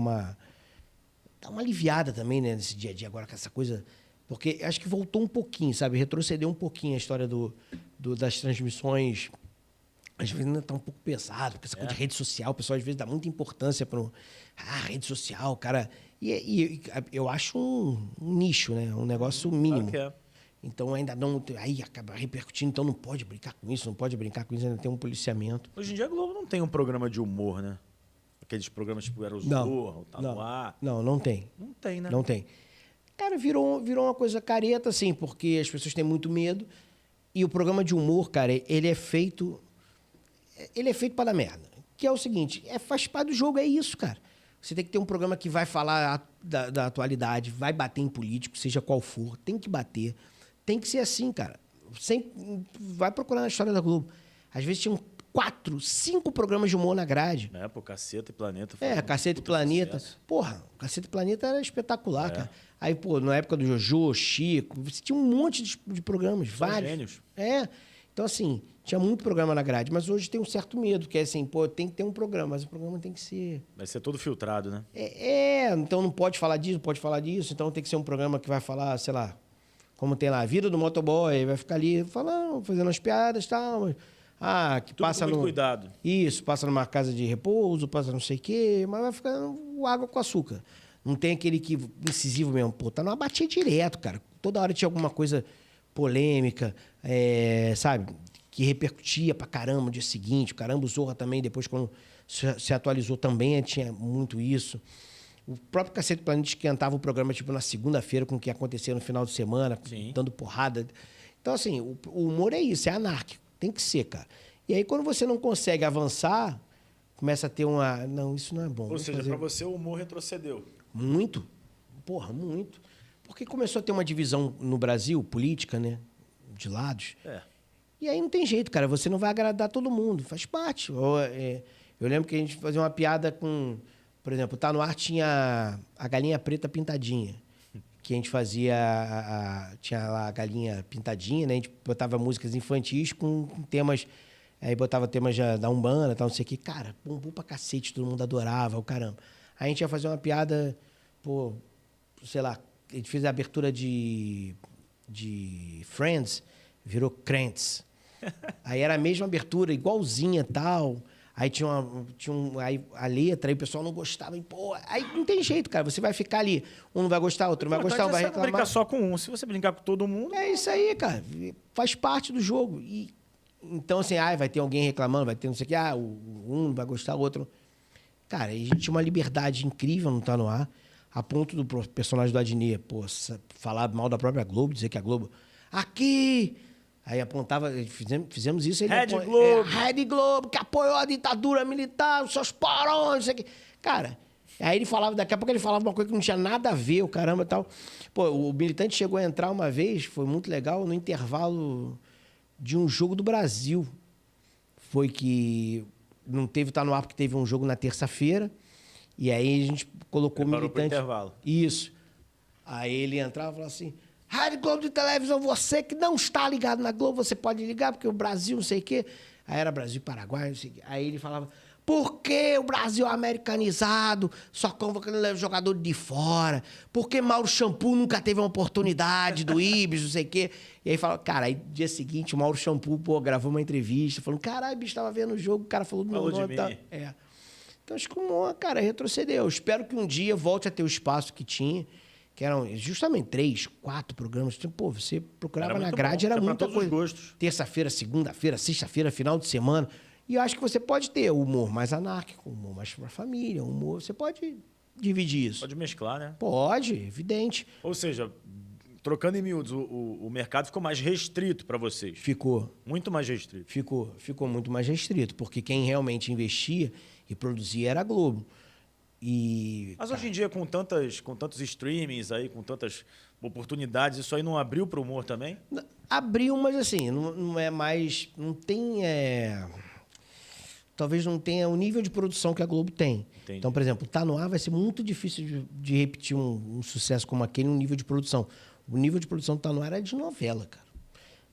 uma aliviada também, né, nesse dia a dia agora com essa coisa. Porque acho que voltou um pouquinho, sabe? Retrocedeu um pouquinho a história das transmissões. Às vezes ainda tá um pouco pesado, porque essa coisa de rede social, o pessoal às vezes dá muita importância para rede social, cara. E eu acho um nicho, né? Um negócio mínimo. Claro que é. Então ainda não. Aí acaba repercutindo, então não pode brincar com isso, ainda tem um policiamento. Hoje em dia a Globo não tem um programa de humor, né? Aqueles programas tipo Era o Zorro, Tá No Ar. Não tem. Não tem, né? Não tem. Cara, virou uma coisa careta, assim, porque as pessoas têm muito medo. E o programa de humor, cara, ele é feito para dar merda. Que é o seguinte, faz parte do jogo, é isso, cara. Você tem que ter um programa que vai falar da atualidade, vai bater em político, seja qual for, tem que bater. Tem que ser assim, cara. Vai procurar na história da Globo. Às vezes tinham 4, 5 programas de humor na grade. Pô, Caceta e Planeta. Caceta e Planeta. Sucesso. Porra, Caceta e Planeta era espetacular, cara. Aí, pô, na época do Jojo, Chico, você tinha um monte de programas, vários. Gênios. Então, assim, tinha muito programa na grade, mas hoje tem um certo medo, que é assim, pô, tem que ter um programa, mas o programa tem que ser... Vai ser todo filtrado, né? Então não pode falar disso, pode falar disso, então tem que ser um programa que vai falar, sei lá, como tem lá, a vida do motoboy, vai ficar ali falando, fazendo as piadas e tal, mas... que tudo passa com muito no... cuidado. Isso, passa numa casa de repouso, passa não sei o quê, mas vai ficando água com açúcar. Não tem aquele que incisivo mesmo. Pô, tá numa batia direto, cara. Toda hora tinha alguma coisa polêmica, sabe? Que repercutia pra caramba no dia seguinte. Caramba, o Zorra também, depois quando se atualizou também, tinha muito isso. O próprio Cacete Planeta esquentava o programa, tipo, na segunda-feira, com o que acontecia no final de semana, Sim. dando porrada. Então, assim, o humor é isso, é anárquico. Tem que ser, cara. E aí, quando você não consegue avançar, começa a ter uma... Não, isso não é bom. Ou seja, pra você o humor retrocedeu. Muito. Porra, muito. Porque começou a ter uma divisão no Brasil, política, né? De lados. E aí não tem jeito, cara. Você não vai agradar todo mundo. Faz parte. Eu lembro que a gente fazia uma piada com... Por exemplo, Tá No Ar tinha a galinha preta pintadinha. Que a gente fazia... tinha lá a galinha pintadinha, né? A gente botava músicas infantis com temas... Aí botava temas da Umbanda, tal, não sei o quê. Cara, bombou pra cacete. Todo mundo adorava, o caramba. Aí a gente ia fazer uma piada... Pô, sei lá... A gente fez a abertura de Friends, virou Crentes. Aí era a mesma abertura, igualzinha e tal. Aí aí a letra, aí o pessoal não gostava. E, pô, aí não tem jeito, cara. Você vai ficar ali, um não vai gostar, outro não vai gostar, vai reclamar. Você brincar só com um. Se você brincar com todo mundo... É isso aí, cara. Faz parte do jogo. E, então, assim, vai ter alguém reclamando, vai ter não sei o quê. Um não vai gostar, o outro... Cara, a gente tinha uma liberdade incrível no Tá No Ar. A ponto do personagem do Adnet, pô, falar mal da própria Globo, dizer que a Globo... Aqui! Aí apontava... Fizemos isso... Rede Globo, que apoiou a ditadura militar, os seus porões, isso aqui. Cara, aí ele falava... Daqui a pouco ele falava uma coisa que não tinha nada a ver, o caramba e tal. Pô, o militante chegou a entrar uma vez, foi muito legal, no intervalo de um jogo do Brasil. Foi que... Não teve Tá No Ar porque teve um jogo na terça-feira... E aí a gente colocou o militante... Pro intervalo. Isso. Aí ele entrava e falava assim, Rádio Globo de televisão, você que não está ligado na Globo, você pode ligar, porque o Brasil não sei o quê. Aí era Brasil e Paraguai, não sei o quê. Aí ele falava, por que o Brasil é americanizado, só convocando jogador de fora? Por que Mauro Shampoo nunca teve uma oportunidade do Ibis, não sei o quê? E aí fala, cara, aí dia seguinte o Mauro Shampoo, gravou uma entrevista, falando, caralho, bicho, tava vendo o jogo, o cara falou do meu nome. Tá? Então, acho que o humor, cara, retrocedeu. Eu espero que um dia volte a ter o espaço que tinha, que eram justamente 3, 4 programas. Pô, você procurava na grade, era muita coisa. Terça-feira, segunda-feira, sexta-feira, final de semana. E eu acho que você pode ter o humor mais anárquico, o humor mais pra família, o humor... Você pode dividir isso. Pode mesclar, né? Pode, evidente. Ou seja, trocando em miúdos, o mercado ficou mais restrito para vocês. Ficou. Muito mais restrito. Ficou muito mais restrito, porque quem realmente investia e produzia era a Globo. Mas hoje em dia, com tantos streamings aí, com tantas oportunidades, isso aí não abriu para o humor também? Abriu, mas assim, não é mais... Não tem... Talvez não tenha o nível de produção que a Globo tem. Entendi. Então, por exemplo, Tá No Ar vai ser muito difícil de repetir um sucesso como aquele no nível de produção. O nível de produção do Tá No Ar era de novela, cara.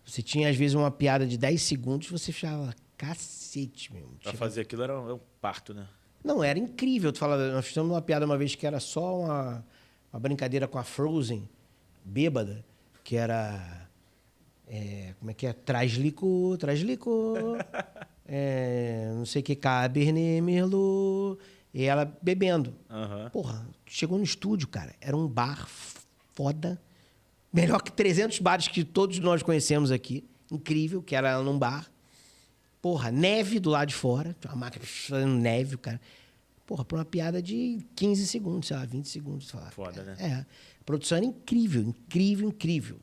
Você tinha, às vezes, uma piada de 10 segundos, você ficava... Cacete, meu. Pra fazer aquilo era um parto, né? Não, era incrível. Nós fizemos uma piada uma vez que era só uma brincadeira com a Frozen, bêbada, que era... como é que é? Traz licor. Não sei o que, Cabernet Merlot. E ela bebendo. Uhum. Porra, chegou no estúdio, cara. Era um bar foda. Melhor que 300 bares que todos nós conhecemos aqui. Incrível, que era num bar. Porra, neve do lado de fora. Uma máquina fazendo neve, cara. Porra, pra uma piada de 15 segundos, sei lá, 20 segundos. Sei lá. Foda, né? A produção era incrível.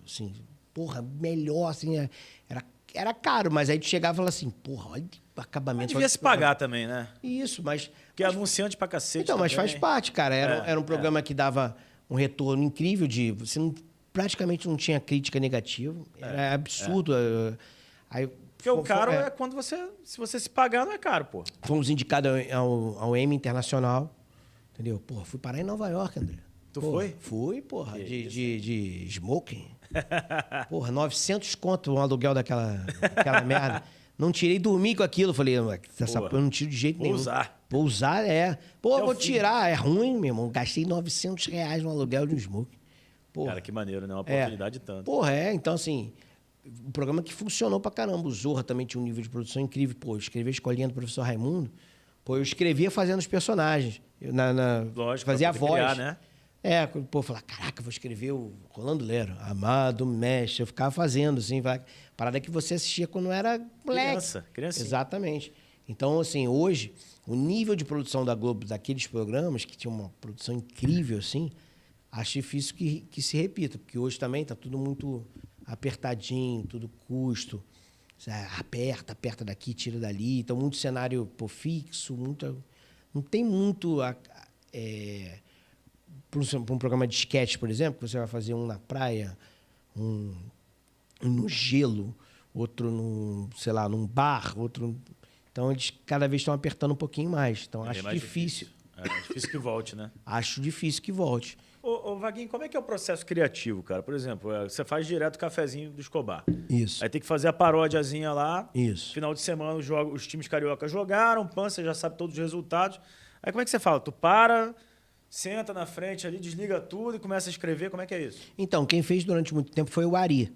Assim, porra, melhor, assim. Era caro, mas aí tu chegava e falava assim, porra, olha o acabamento. Mas devia se pagar também, né? Isso, mas... Porque é anunciante pra cacete. Então, mas faz parte, cara. Era um programa que dava um retorno incrível de... Você praticamente não tinha crítica negativa. Era absurdo. Aí... Porque o caro é quando se você se pagar, não é caro, pô. Fomos indicados ao Emmy Internacional, entendeu? Porra, fui parar em Nova York, André. Tu foi? Fui, porra, de smoking. Porra, 900 conto o aluguel daquela merda. Não tirei, dormi com aquilo. Falei, essa porra eu não tiro de jeito nenhum. Vou usar, é. Pô, vou tirar. É ruim, meu irmão. Gastei R$900 no aluguel de um smoke. Porra. Cara, que maneiro, né? Uma oportunidade tanto. Porra, então assim, um programa que funcionou pra caramba. O Zorra também tinha um nível de produção incrível. Pô, eu escrevi a escolinha do professor Raimundo. Pô, eu escrevia fazendo os personagens. Lógico, fazia a voz. Criar, né? Pô, falar, caraca, vou escrever o Rolando Lero, Amado Mestre. Eu ficava fazendo, assim, parada que você assistia quando era moleque. Criança. Exatamente. Então, assim, hoje, o nível de produção da Globo, daqueles programas, que tinha uma produção incrível, assim, acho difícil que se repita, porque hoje também tá tudo muito apertadinho, tudo custo. Aperta daqui, tira dali. Então, muito cenário fixo, não tem muito... Para um programa de sketch, por exemplo, que você vai fazer um na praia, um no gelo, outro num bar, outro... Então, eles cada vez estão apertando um pouquinho mais. Então, acho difícil. É difícil que volte, né? Acho difícil que volte. Ô, Vaguinho, como é que é o processo criativo, cara? Por exemplo, você faz direto o cafezinho do Escobar. Isso. Aí tem que fazer a paródiazinha lá. Isso. Final de semana os times carioca jogaram, você já sabe todos os resultados. Aí como é que você fala? Tu para, senta na frente ali, desliga tudo e começa a escrever. Como é que é isso? Então, quem fez durante muito tempo foi o Ari.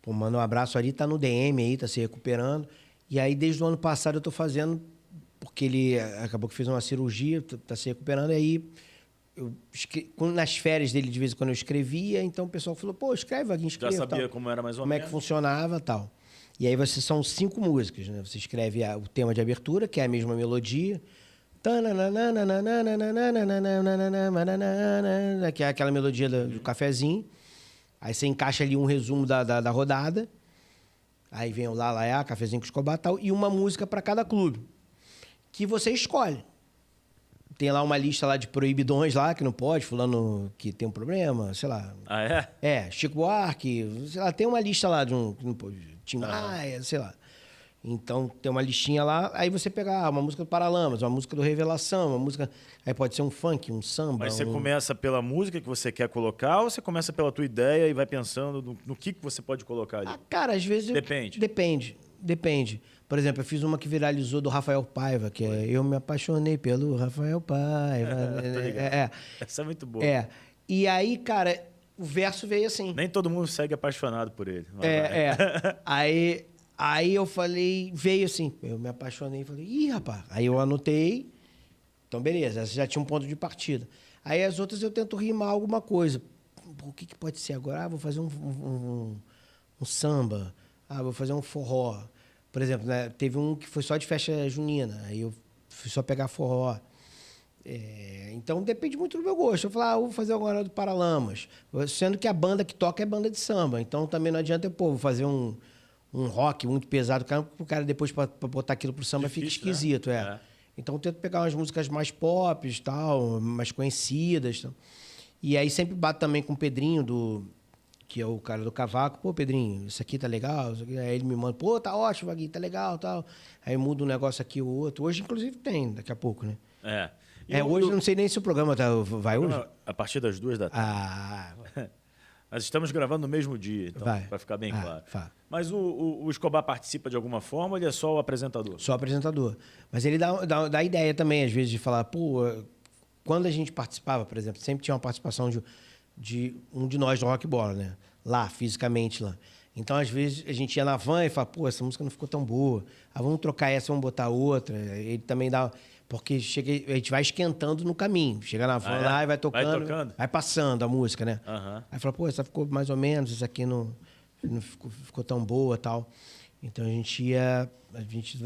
Pô, manda um abraço, o Ari tá no DM aí, tá se recuperando. E aí, desde o ano passado, eu tô fazendo, porque ele acabou que fez uma cirurgia, tá se recuperando, e aí... nas férias dele, de vez em quando eu escrevia, então o pessoal falou, pô, escreve, Vaguinho, escreve. Já sabia como era mais ou menos. Como é que funcionava e tal. E aí são 5 músicas, né? Você escreve o tema de abertura, que é a mesma melodia, que é aquela melodia do cafezinho. Aí você encaixa ali um resumo da rodada. Aí vem o Lá, cafezinho com Escobar e tal, e uma música para cada clube, que você escolhe. Tem lá uma lista lá de proibidões lá, que não pode, fulano que tem um problema, sei lá. Ah, é? Chico Buarque, sei lá, tem uma lista lá de um que não pode, Tim Maia, sei lá. Então, tem uma listinha lá, aí você pega uma música do Paralamas, uma música do Revelação, uma música... Aí pode ser um funk, um samba... Mas você começa pela música que você quer colocar ou você começa pela tua ideia e vai pensando no que você pode colocar ali? Cara, às vezes... Depende. Depende. Por exemplo, eu fiz uma que viralizou do Rafael Paiva, que é Eu Me Apaixonei pelo Rafael Paiva. Essa é muito boa. E aí, cara, o verso veio assim. Nem todo mundo segue apaixonado por ele. Aí eu falei, veio assim, eu me apaixonei, falei, ih, rapaz. Aí eu anotei, então beleza, essa já tinha um ponto de partida. Aí as outras eu tento rimar alguma coisa. O que pode ser agora? Vou fazer um samba, vou fazer um forró. Por exemplo, né, teve um que foi só de festa junina, aí eu fui só pegar forró. Então depende muito do meu gosto. Eu falo, vou fazer agora do Paralamas, sendo que a banda que toca é banda de samba, então também não adianta vou fazer um rock muito pesado, o cara depois para botar aquilo pro samba fica esquisito, né? Então eu tento pegar umas músicas mais pop, tal, mais conhecidas, tal. E aí sempre bato também com o Pedrinho, que é o cara do cavaco. Pô, Pedrinho, isso aqui tá legal? Isso aqui. Aí ele me manda, pô, tá ótimo, Vaguinho, tá legal, tal. Aí muda um negócio aqui ou outro. Hoje, inclusive, tem, daqui a pouco, né? Hoje não sei nem se o programa vai hoje. A partir das 2h. Nós estamos gravando no mesmo dia, então, para ficar bem claro. Mas o Escobar participa de alguma forma ou ele é só o apresentador? Só o apresentador. Mas ele dá ideia também, às vezes, de falar, pô, quando a gente participava, por exemplo, sempre tinha uma participação de um de nós do Rock Bola, né? Lá, fisicamente lá. Então, às vezes, a gente ia na van e falava, pô, essa música não ficou tão boa. Vamos trocar essa, vamos botar outra. Ele também dá... Porque a gente vai esquentando no caminho. Chega na van lá e vai tocando. Vai passando a música, né? Aí fala, pô, essa ficou mais ou menos, essa aqui não ficou tão boa e tal. Então a gente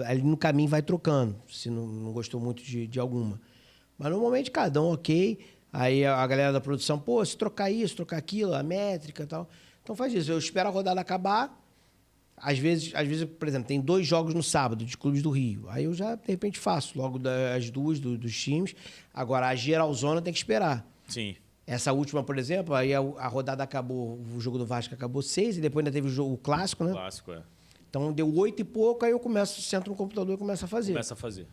ali no caminho vai trocando, se não gostou muito de alguma. Mas normalmente cada um ok. Aí a galera da produção, pô, se trocar isso, trocar aquilo, a métrica e tal. Então faz isso. Eu espero a rodada acabar. Às vezes, por exemplo, tem 2 jogos no sábado de clubes do Rio. Aí eu já, de repente, faço logo as duas dos times. Agora, a geralzona tem que esperar. Sim. Essa última, por exemplo, aí a rodada acabou, o jogo do Vasco acabou 6 e depois ainda teve o clássico, né? Clássico, Então, deu 8 e pouco, aí eu sento no computador e começo a fazer. Começa a fazer.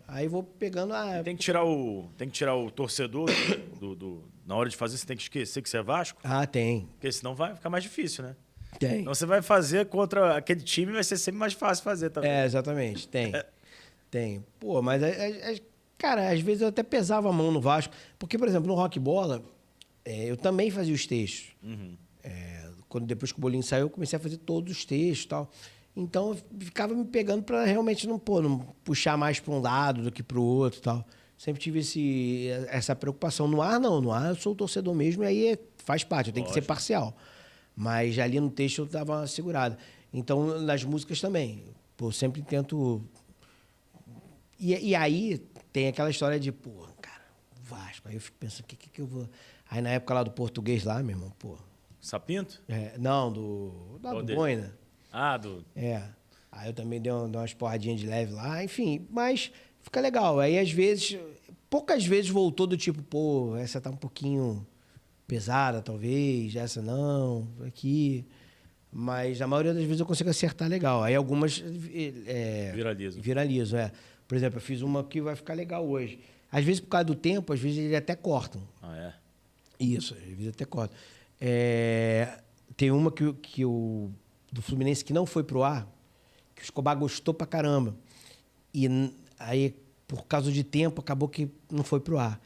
Aí vou pegando Tem que tirar o torcedor na hora de fazer, você tem que esquecer que você é Vasco? Tem. Porque senão vai ficar mais difícil, né? Tem. Então você vai fazer contra aquele time, vai ser sempre mais fácil fazer também. Exatamente. Tem. Tem. Pô, mas, cara, às vezes eu até pesava a mão no Vasco. Porque, por exemplo, no Rock Bola, eu também fazia os textos. Depois que o Bolinho saiu, eu comecei a fazer todos os textos e tal. Então, eu ficava me pegando para realmente não puxar mais para um lado do que para o outro e tal. Sempre tive essa preocupação. No ar, não. No ar, eu sou o torcedor mesmo e aí faz parte. Eu tenho que ser parcial. Mas ali no texto eu dava uma segurada. Então, nas músicas também. Pô, sempre tento... E aí tem aquela história de, cara, Vasco. Aí eu fico pensando, o que eu vou... Aí na época lá do português lá, meu irmão, Sapinto? Não, do Boina. Aí eu também dei umas porradinhas de leve lá, enfim, mas fica legal. Aí às vezes, poucas vezes voltou do tipo, essa tá um pouquinho pesada, talvez, essa não, aqui. Mas a maioria das vezes eu consigo acertar legal. Aí algumas viralizam. Por exemplo, eu fiz uma que vai ficar legal hoje. Às vezes, por causa do tempo, às vezes eles até cortam. Isso, às vezes até cortam. Tem uma do Fluminense que não foi pro ar, que o Escobar gostou pra caramba. E aí, por causa de tempo, acabou que não foi pro ar.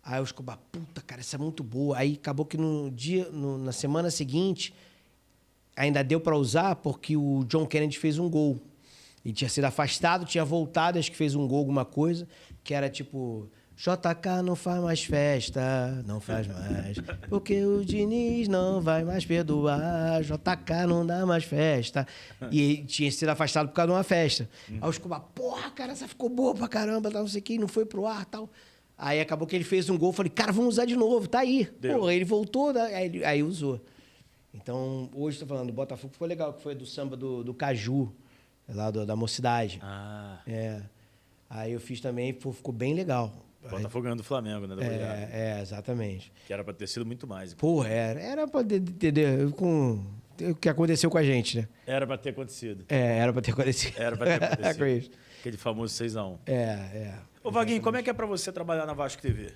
Aí o Escobar, puta, cara, essa é muito boa. Aí acabou que na semana seguinte, ainda deu para usar porque o John Kennedy fez um gol. Ele tinha sido afastado, tinha voltado, acho que fez um gol, alguma coisa, que era tipo... JK não faz mais festa, não faz mais, porque o Diniz não vai mais perdoar, JK não dá mais festa. E ele tinha sido afastado por causa de uma festa. Aí o Escobar, porra, cara, essa ficou boa pra caramba, não sei o que, não foi pro ar e tal. Aí acabou que ele fez um gol, falei, cara, vamos usar de novo, tá aí. Porra, ele voltou, aí usou. Então, hoje tô falando, do Botafogo ficou legal, que foi do samba do Caju, lá da Mocidade. Aí eu fiz também, ficou bem legal. Botafogo ganhando do Flamengo, né? Exatamente. Que era para ter sido muito mais. Porra, era para ter com o que aconteceu com a gente, né? Era para ter acontecido. Era para ter acontecido. Era para ter acontecido. Aquele famoso 6-1. Ô, Vaguinho, como é que é para você trabalhar na Vasco TV?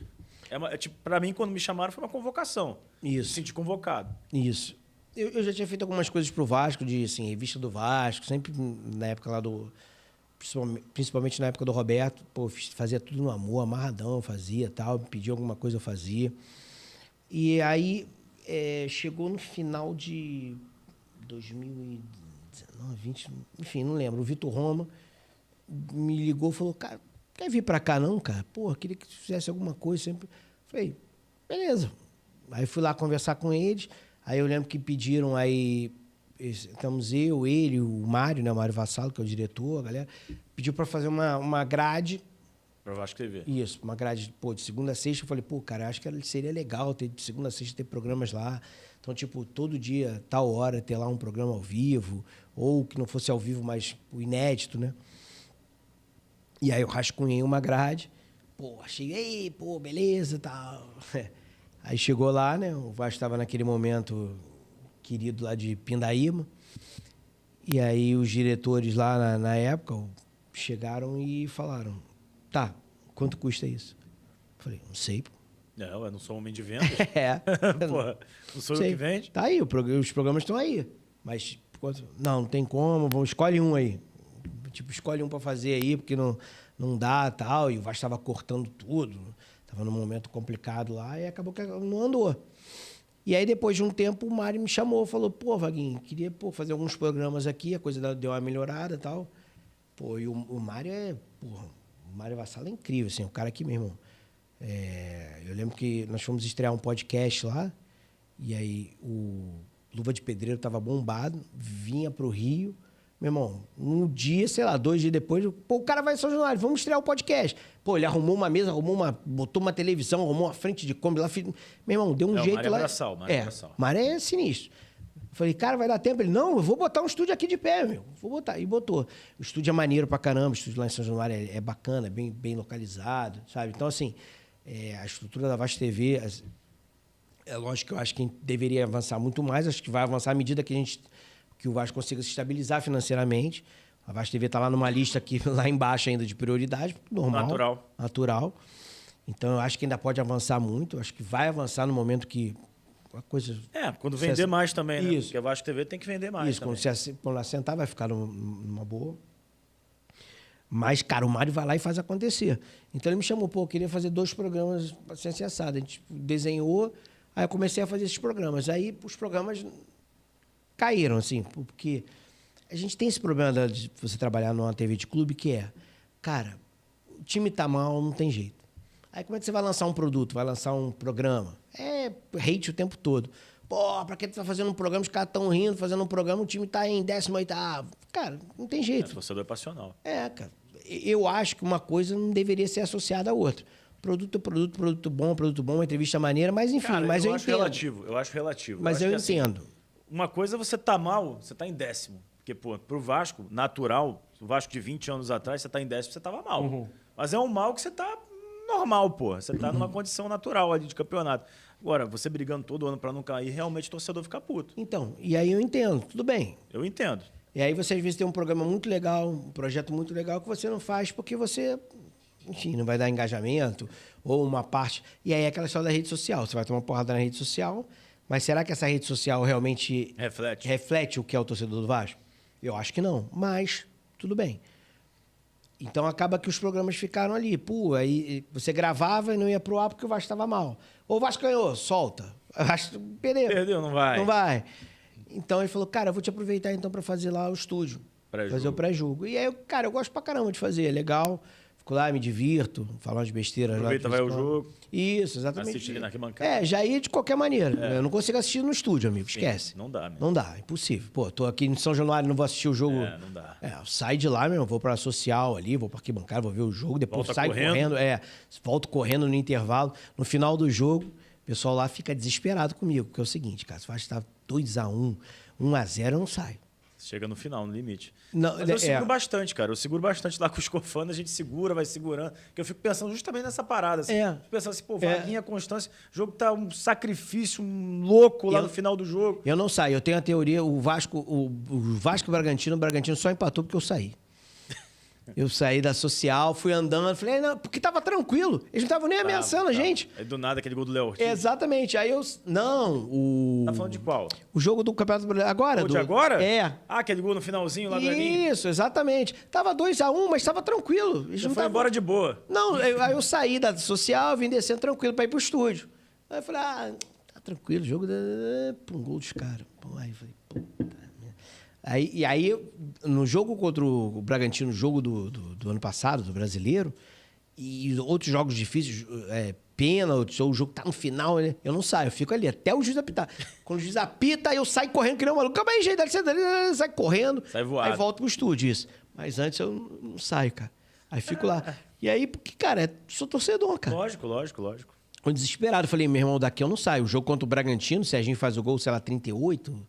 Tipo, para mim, quando me chamaram, foi uma convocação. Isso. Me senti convocado. Isso. Eu já tinha feito algumas coisas pro Vasco, de assim, revista do Vasco, sempre na época lá do... Principalmente na época do Roberto, fazia tudo no amor, amarradão, fazia tal, pedia alguma coisa, eu fazia. E aí, chegou no final de 2019, 20, enfim, não lembro, o Vitor Roma me ligou e falou, cara, quer vir pra cá não, cara? Porra, queria que tu fizesse alguma coisa sempre. Falei, beleza. Aí fui lá conversar com eles, aí eu lembro que pediram aí... Estamos ele, o Mário, né? O Mário Vassalo, que é o diretor, a galera, pediu para fazer uma grade. Para Vasco TV. Isso, uma grade, de segunda a sexta. Eu falei, cara, acho que seria legal ter de segunda a sexta ter programas lá. Então, tipo, todo dia, tal hora, ter lá um programa ao vivo, ou que não fosse ao vivo, mas o inédito, né? E aí eu rascunhei uma grade. Achei, beleza, tal. Aí chegou lá, né? O Vasco estava naquele momento... querido lá de Pindaíba. E aí os diretores lá na época chegaram e falaram, tá, quanto custa isso? Eu falei, não sei, pô. Não, eu não sou homem de vendas. Porra, não sou eu que vende. Tá aí, os programas estão aí. Mas, não tem como, escolhe um aí. Tipo, escolhe um para fazer aí, porque não dá tal. E o Vasco estava cortando tudo. Estava num momento complicado lá e acabou que não andou. E aí, depois de um tempo, o Mário me chamou, falou, Vaguinho, queria fazer alguns programas aqui, a coisa deu uma melhorada e tal. E o Mário o Mário Vassalo é incrível, assim, o cara aqui mesmo. Eu lembro que nós fomos estrear um podcast lá, e aí o Luva de Pedreiro estava bombado, vinha pro Rio. Meu irmão, um dia, sei lá, 2 dias depois, o cara vai em São Januário, vamos estrear o podcast. Ele arrumou uma mesa, botou uma televisão, arrumou uma frente de Kombi lá. Meu irmão, deu um jeito lá. Mário é sinistro. Falei, cara, vai dar tempo? Ele, não, eu vou botar um estúdio aqui de pé, meu. Vou botar. E botou. O estúdio é maneiro pra caramba, o estúdio lá em São Januário é bacana, é bem localizado, sabe? Então, assim, a estrutura da Vasco TV, é lógico que eu acho que deveria avançar muito mais, acho que vai avançar à medida que a gente que o Vasco consiga se estabilizar financeiramente. A Vasco TV está lá numa lista aqui, lá embaixo ainda de prioridade, normal. Natural. Então, eu acho que ainda pode avançar muito. Eu acho que vai avançar no momento que a coisa... quando vender mais também, né? Isso. Porque a Vasco TV tem que vender mais. Isso, quando assentar, vai ficar numa boa. Mas, cara, o Mário vai lá e faz acontecer. Então, ele me chamou, eu queria fazer 2 programas sem ser assado. A gente desenhou, aí eu comecei a fazer esses programas. Aí, os programas caíram, assim, porque a gente tem esse problema de você trabalhar numa TV de clube, que é, cara, o time tá mal, não tem jeito. Aí como é que você vai lançar um produto, vai lançar um programa? É hate o tempo todo. Pô, pra que tu tá fazendo um programa, os caras tão rindo, fazendo um programa, o time tá em 18º. Cara, não tem jeito. Torcedor é passional. Cara. Eu acho que uma coisa não deveria ser associada à outra. Produto bom, uma entrevista maneira, mas enfim, Cara, mas eu acho entendo. eu acho relativo. Mas eu entendo. Assim, uma coisa é você tá mal, você tá em 10º. Porque, pô, pro Vasco, natural, o Vasco de 20 anos atrás, você tá em 10º, você tava mal. Uhum. Mas é um mal que você tá normal, pô. Você tá numa condição natural ali de campeonato. Agora, você brigando todo ano pra não cair, realmente o torcedor fica puto. Então, e aí eu entendo, tudo bem. Eu entendo. E aí você às vezes tem um programa muito legal, um projeto muito legal que você não faz porque você, enfim, não vai dar engajamento ou uma parte... E aí é aquela história da rede social. Você vai tomar uma porrada na rede social, mas será que essa rede social realmente reflete o que é o torcedor do Vasco? Eu acho que não, mas tudo bem. Então acaba que os programas ficaram ali. Pô, aí você gravava e não ia pro ar porque o Vasco estava mal. Ou o Vasco ganhou, solta. O Vasco perdeu, não vai. Não vai. Então ele falou, cara, eu vou te aproveitar então para fazer lá o estúdio. Fazer o pré-jogo. E aí, cara, eu gosto pra caramba de fazer, é legal. Fico lá, me divirto, falo umas besteiras. Aproveita, vai ao jogo. Isso, exatamente. Assiste ali na arquibancada. Já ia de qualquer maneira. Eu não consigo assistir no estúdio, amigo, esquece. Não dá, mesmo. Não dá, impossível. Pô, tô aqui em São Januário, não vou assistir o jogo. Não dá. Eu saio de lá, meu, vou pra social ali, vou pra arquibancada, vou ver o jogo, depois saio correndo. Volto correndo no intervalo. No final do jogo, o pessoal lá fica desesperado comigo, porque é o seguinte, cara, se o Vasco tá 2-1, 1-0, eu não saio. Chega no final, no limite. Não, mas eu seguro bastante, cara. Eu seguro bastante lá com os cofanos, a gente segura, vai segurando. Porque eu fico pensando justamente nessa parada. Assim. Fico pensando assim, pô, Vaguinha, Constância, o jogo tá um sacrifício louco lá no final do jogo. Eu não saio. Eu tenho a teoria, o Vasco e o Bragantino só empatou porque eu saí. Eu saí da social, fui andando, falei, não, porque tava tranquilo. Eles não estavam nem ameaçando a gente. Aí do nada aquele gol do Léo Ortiz. Exatamente. Aí eu. Não, Tá falando de qual? O jogo do Campeonato Brasileiro. Agora? O de agora? É. Aquele gol no finalzinho lá do Elinho? Isso, exatamente. Tava 2-1, mas tava tranquilo. Eles Já foi embora de boa. Não, aí eu saí da social, vim descendo tranquilo pra ir pro estúdio. Aí eu falei, tá tranquilo, o jogo um gol dos caras. Aí eu falei, puta. Aí, no jogo contra o Bragantino, jogo do ano passado, do Brasileiro, e outros jogos difíceis, pênalti, ou o jogo tá no final, né? Eu não saio, eu fico ali até o juiz apitar. Quando o juiz apita, eu saio correndo, que nem um maluco. Calma aí, gente, sai correndo. Sai voado. Aí volto pro estúdio, isso. Mas antes eu não saio, cara. Aí fico lá. E aí, porque, cara, sou torcedor, cara. Lógico. Eu desesperado, falei, meu irmão, daqui eu não saio. O jogo contra o Bragantino, o Serginho faz o gol, sei lá, 38...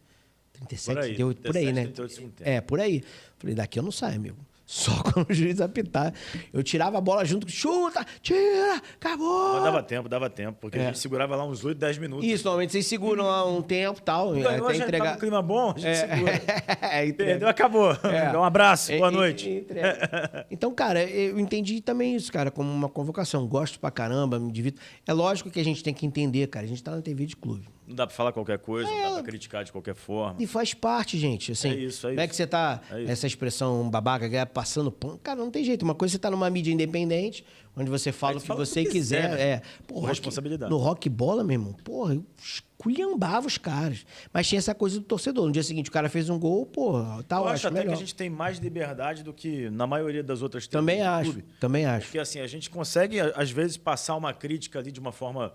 37, 38, por aí, né? 38, por aí. Falei, daqui eu não saio, amigo. Só quando o juiz apitar. Eu tirava a bola junto, chuta, tira, acabou. Mas dava tempo, porque a gente segurava lá uns 8, 10 minutos. Isso, normalmente vocês seguram lá um tempo e tal. Ganhou, até a gente entregar... tá no clima bom, a gente segura. Perdeu, acabou. Um abraço, boa noite. Então, cara, eu entendi também isso, cara, como uma convocação. Gosto pra caramba, me divirto. É lógico que a gente tem que entender, cara. A gente tá na TV de clube. Não dá pra falar qualquer coisa, não dá pra criticar de qualquer forma. E faz parte, gente. Assim, é isso. Não é que você tá, essa expressão babaca, que é passando pão. Cara, não tem jeito. Uma coisa é você tá numa mídia independente, onde você fala o que você quiser. Né? Responsabilidade. No rock bola, meu irmão, porra, eu esculhambava os caras. Mas tinha essa coisa do torcedor. No dia seguinte, o cara fez um gol, porra, tá ótimo. Eu acho até melhor. que a gente tem mais liberdade do que na maioria das outras também acho, clube. Também acho. Porque assim, a gente consegue, às vezes, passar uma crítica ali de uma forma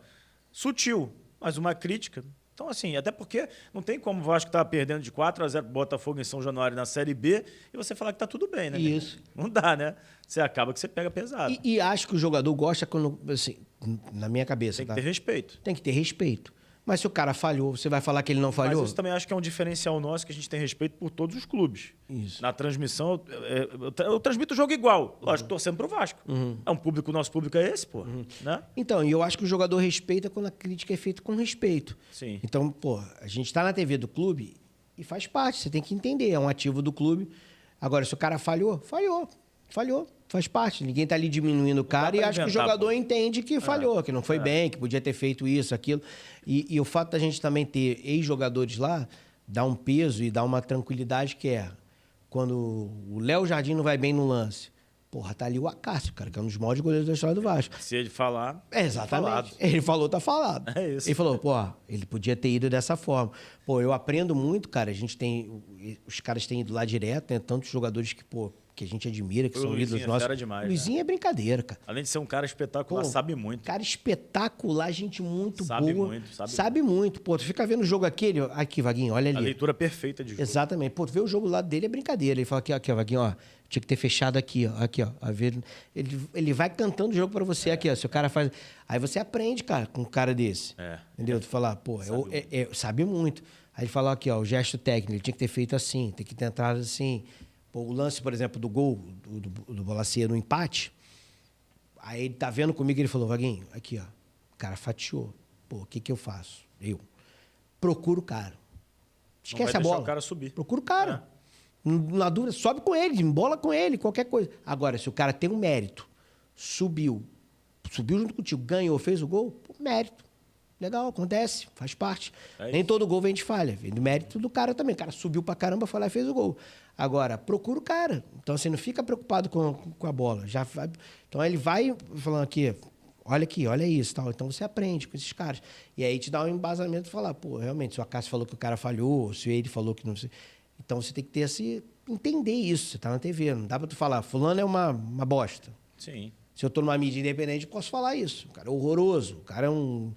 sutil, mas uma crítica. Então, assim, até porque não tem como o Vasco estar perdendo de 4-0 pro Botafogo em São Januário na Série B e você falar que tá tudo bem, né? Isso. Não dá, né? Você acaba que você pega pesado. E acho que o jogador gosta quando, assim, na minha cabeça, tem que ter respeito. Tem que ter respeito. Mas se o cara falhou, você vai falar que ele não falhou? Mas isso também acho que é um diferencial nosso, que a gente tem respeito por todos os clubes. Isso. Na transmissão, eu transmito o jogo igual. Lógico, torcendo pro Vasco. É um público, o nosso público é esse, pô. Né? Então, e eu acho que o jogador respeita quando a crítica é feita com respeito. Sim. Então, pô, a gente tá na TV do clube E faz parte, você tem que entender, é um ativo do clube. Agora, se o cara falhou, faz parte. Ninguém tá ali diminuindo o cara e acho que o jogador entende que falhou, que não foi bem, que podia ter feito isso, aquilo. E o fato da gente também ter ex-jogadores lá, dá um peso e dá uma tranquilidade que é quando o Léo Jardim não vai bem no lance. Porra, tá ali o Acácio, cara, que é um dos maiores goleiros da história do Vasco. Se ele falar... Exatamente. Falado. Ele falou, tá falado. É isso. Ele falou, pô, ele podia ter ido dessa forma. Pô, eu aprendo muito, cara. A gente tem... Os caras têm ido lá direto, né? Tantos jogadores que, pô, que a gente admira, que são ídolos nossos. Fera demais, Luizinho é brincadeira, cara. Além de ser um cara espetacular, sabe muito. Cara espetacular, gente muito boa. Sabe muito. Pô, tu fica vendo o jogo aquele... Aqui, Vaguinho, olha ali. A leitura perfeita de jogo. Exatamente. Pô, tu vê o jogo lá dele, é brincadeira. Ele fala aqui, ó, Vaguinho, ó. Tinha que ter fechado aqui, ó. Aqui, ó. A ver, ele vai cantando o jogo pra você aqui, ó. Se o cara faz... Aí você aprende, cara, com um cara desse. Entendeu? Tu fala, pô, sabe muito. Aí ele fala aqui, ó, o gesto técnico. Ele tinha que ter feito assim, tem que ter entrado assim. Pô, o lance, por exemplo, do gol do Bolacia no empate. Aí ele tá vendo comigo e ele falou, Vaguinho, aqui, ó. O cara fatiou. Pô, o que eu faço? Eu procuro o cara. Esquece a bola. O cara subir. Procura o cara. Na dúvida, sobe com ele, embola com ele, qualquer coisa. Agora, se o cara tem um mérito, subiu junto contigo, ganhou, fez o gol, pô, mérito. Legal, acontece, faz parte. Nem todo gol vem de falha, vem do mérito do cara também. O cara subiu pra caramba, foi lá e fez o gol. Agora, procura o cara. Então, você não fica preocupado com a bola. Já vai... Então, ele vai falando aqui, olha isso, tal. Então, você aprende com esses caras. E aí, te dá um embasamento e falar, pô, realmente, se o Acácio falou que o cara falhou, se ele falou que não sei... Então, você tem que ter entender isso. Você tá na TV, não dá pra tu falar, fulano é uma bosta. Sim. Se eu tô numa mídia independente, posso falar isso. O cara é horroroso, o cara é um...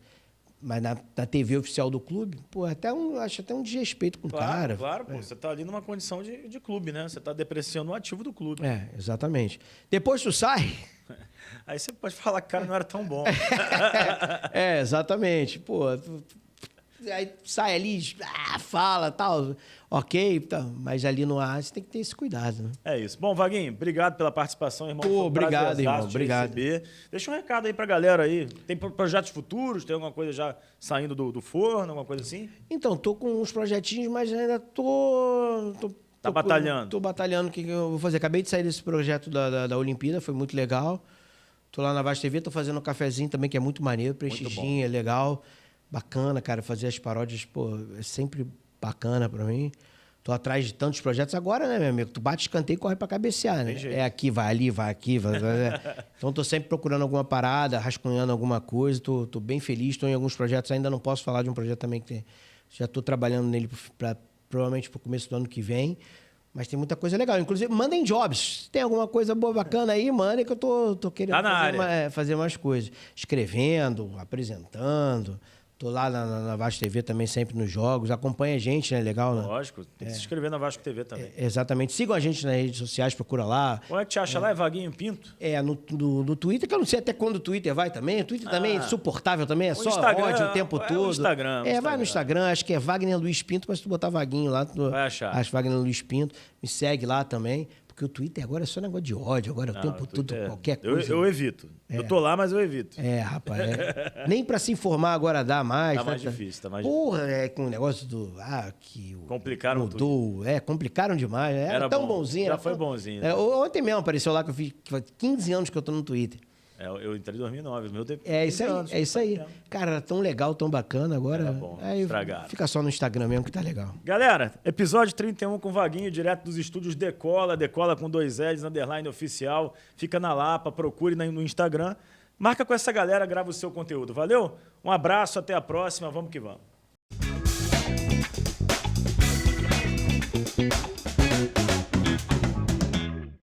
Mas na TV oficial do clube, pô, acho até um desrespeito com o cara. Claro, pô. Você tá ali numa condição de clube, né? Você tá depreciando o ativo do clube. É, exatamente. Depois tu sai... Aí você pode falar que o cara não era tão bom. Exatamente. Pô, aí sai ali, fala, tal, ok, tá, mas ali no ar você tem que ter esse cuidado. Né? É isso. Bom, Vaguinho, obrigado pela participação, irmão. Pô, obrigado, irmão. Obrigado. Deixa um recado aí pra galera aí. Tem projetos futuros? Tem alguma coisa já saindo do forno, alguma coisa assim? Então, tô com uns projetinhos, mas ainda tô batalhando? Tô batalhando o que eu vou fazer. Acabei de sair desse projeto da Olimpíada, foi muito legal. Tô lá na Vasco TV, tô fazendo um cafezinho também, que é muito maneiro, prestiginho, é legal. Bacana, cara, fazer as paródias, pô, é sempre bacana pra mim. Tô atrás de tantos projetos agora, né, meu amigo? Tu bate escanteio e corre pra cabecear, né? É aqui, vai ali, vai aqui, vai. Então tô sempre procurando alguma parada, rascunhando alguma coisa. Tô bem feliz, tô em alguns projetos. Ainda não posso falar de um projeto também que já tô trabalhando nele provavelmente pro começo do ano que vem. Mas tem muita coisa legal. Inclusive, mandem jobs. Se tem alguma coisa boa, bacana aí, manda que eu tô querendo fazer mais coisas. Escrevendo, apresentando. Tô lá na Vasco TV também, sempre nos jogos. Acompanha a gente, né? Legal, né? Lógico. Tem que se inscrever na Vasco TV também. Exatamente. Sigam a gente nas redes sociais, procura lá. Como é que te acha lá? É Vaguinho Pinto? No Twitter, que eu não sei até quando o Twitter vai também. O Twitter também é insuportável também, é só ódio o tempo todo. No Instagram. Vai no Instagram, acho que é Wagner Luiz Pinto, mas se tu botar Vaguinho lá, tu vai achar. Acho Wagner Luiz Pinto. Me segue lá também. Porque o Twitter agora é só negócio de ódio, agora o tempo todo, qualquer coisa. Eu evito. Eu tô lá, mas eu evito. Rapaz. Nem pra se informar agora dá mais. Tá mais difícil, tá mais Porra, com o negócio do... que complicaram mudou. Complicaram demais. Era tão bonzinho. Já foi bonzinho. Né? Ontem mesmo apareceu lá que eu fiz 15 anos que eu tô no Twitter. Eu entrei em 2009, meu tempo. É isso aí. Cara, era tão legal, tão bacana. Agora era bom, estragado. Fica só no Instagram mesmo que tá legal. Galera, episódio 31 com Vaguinho, direto dos estúdios Decola com 2 L's, _ oficial. Fica na Lapa, procure no Instagram. Marca com essa galera, grava o seu conteúdo. Valeu? Um abraço, até a próxima. Vamos que vamos.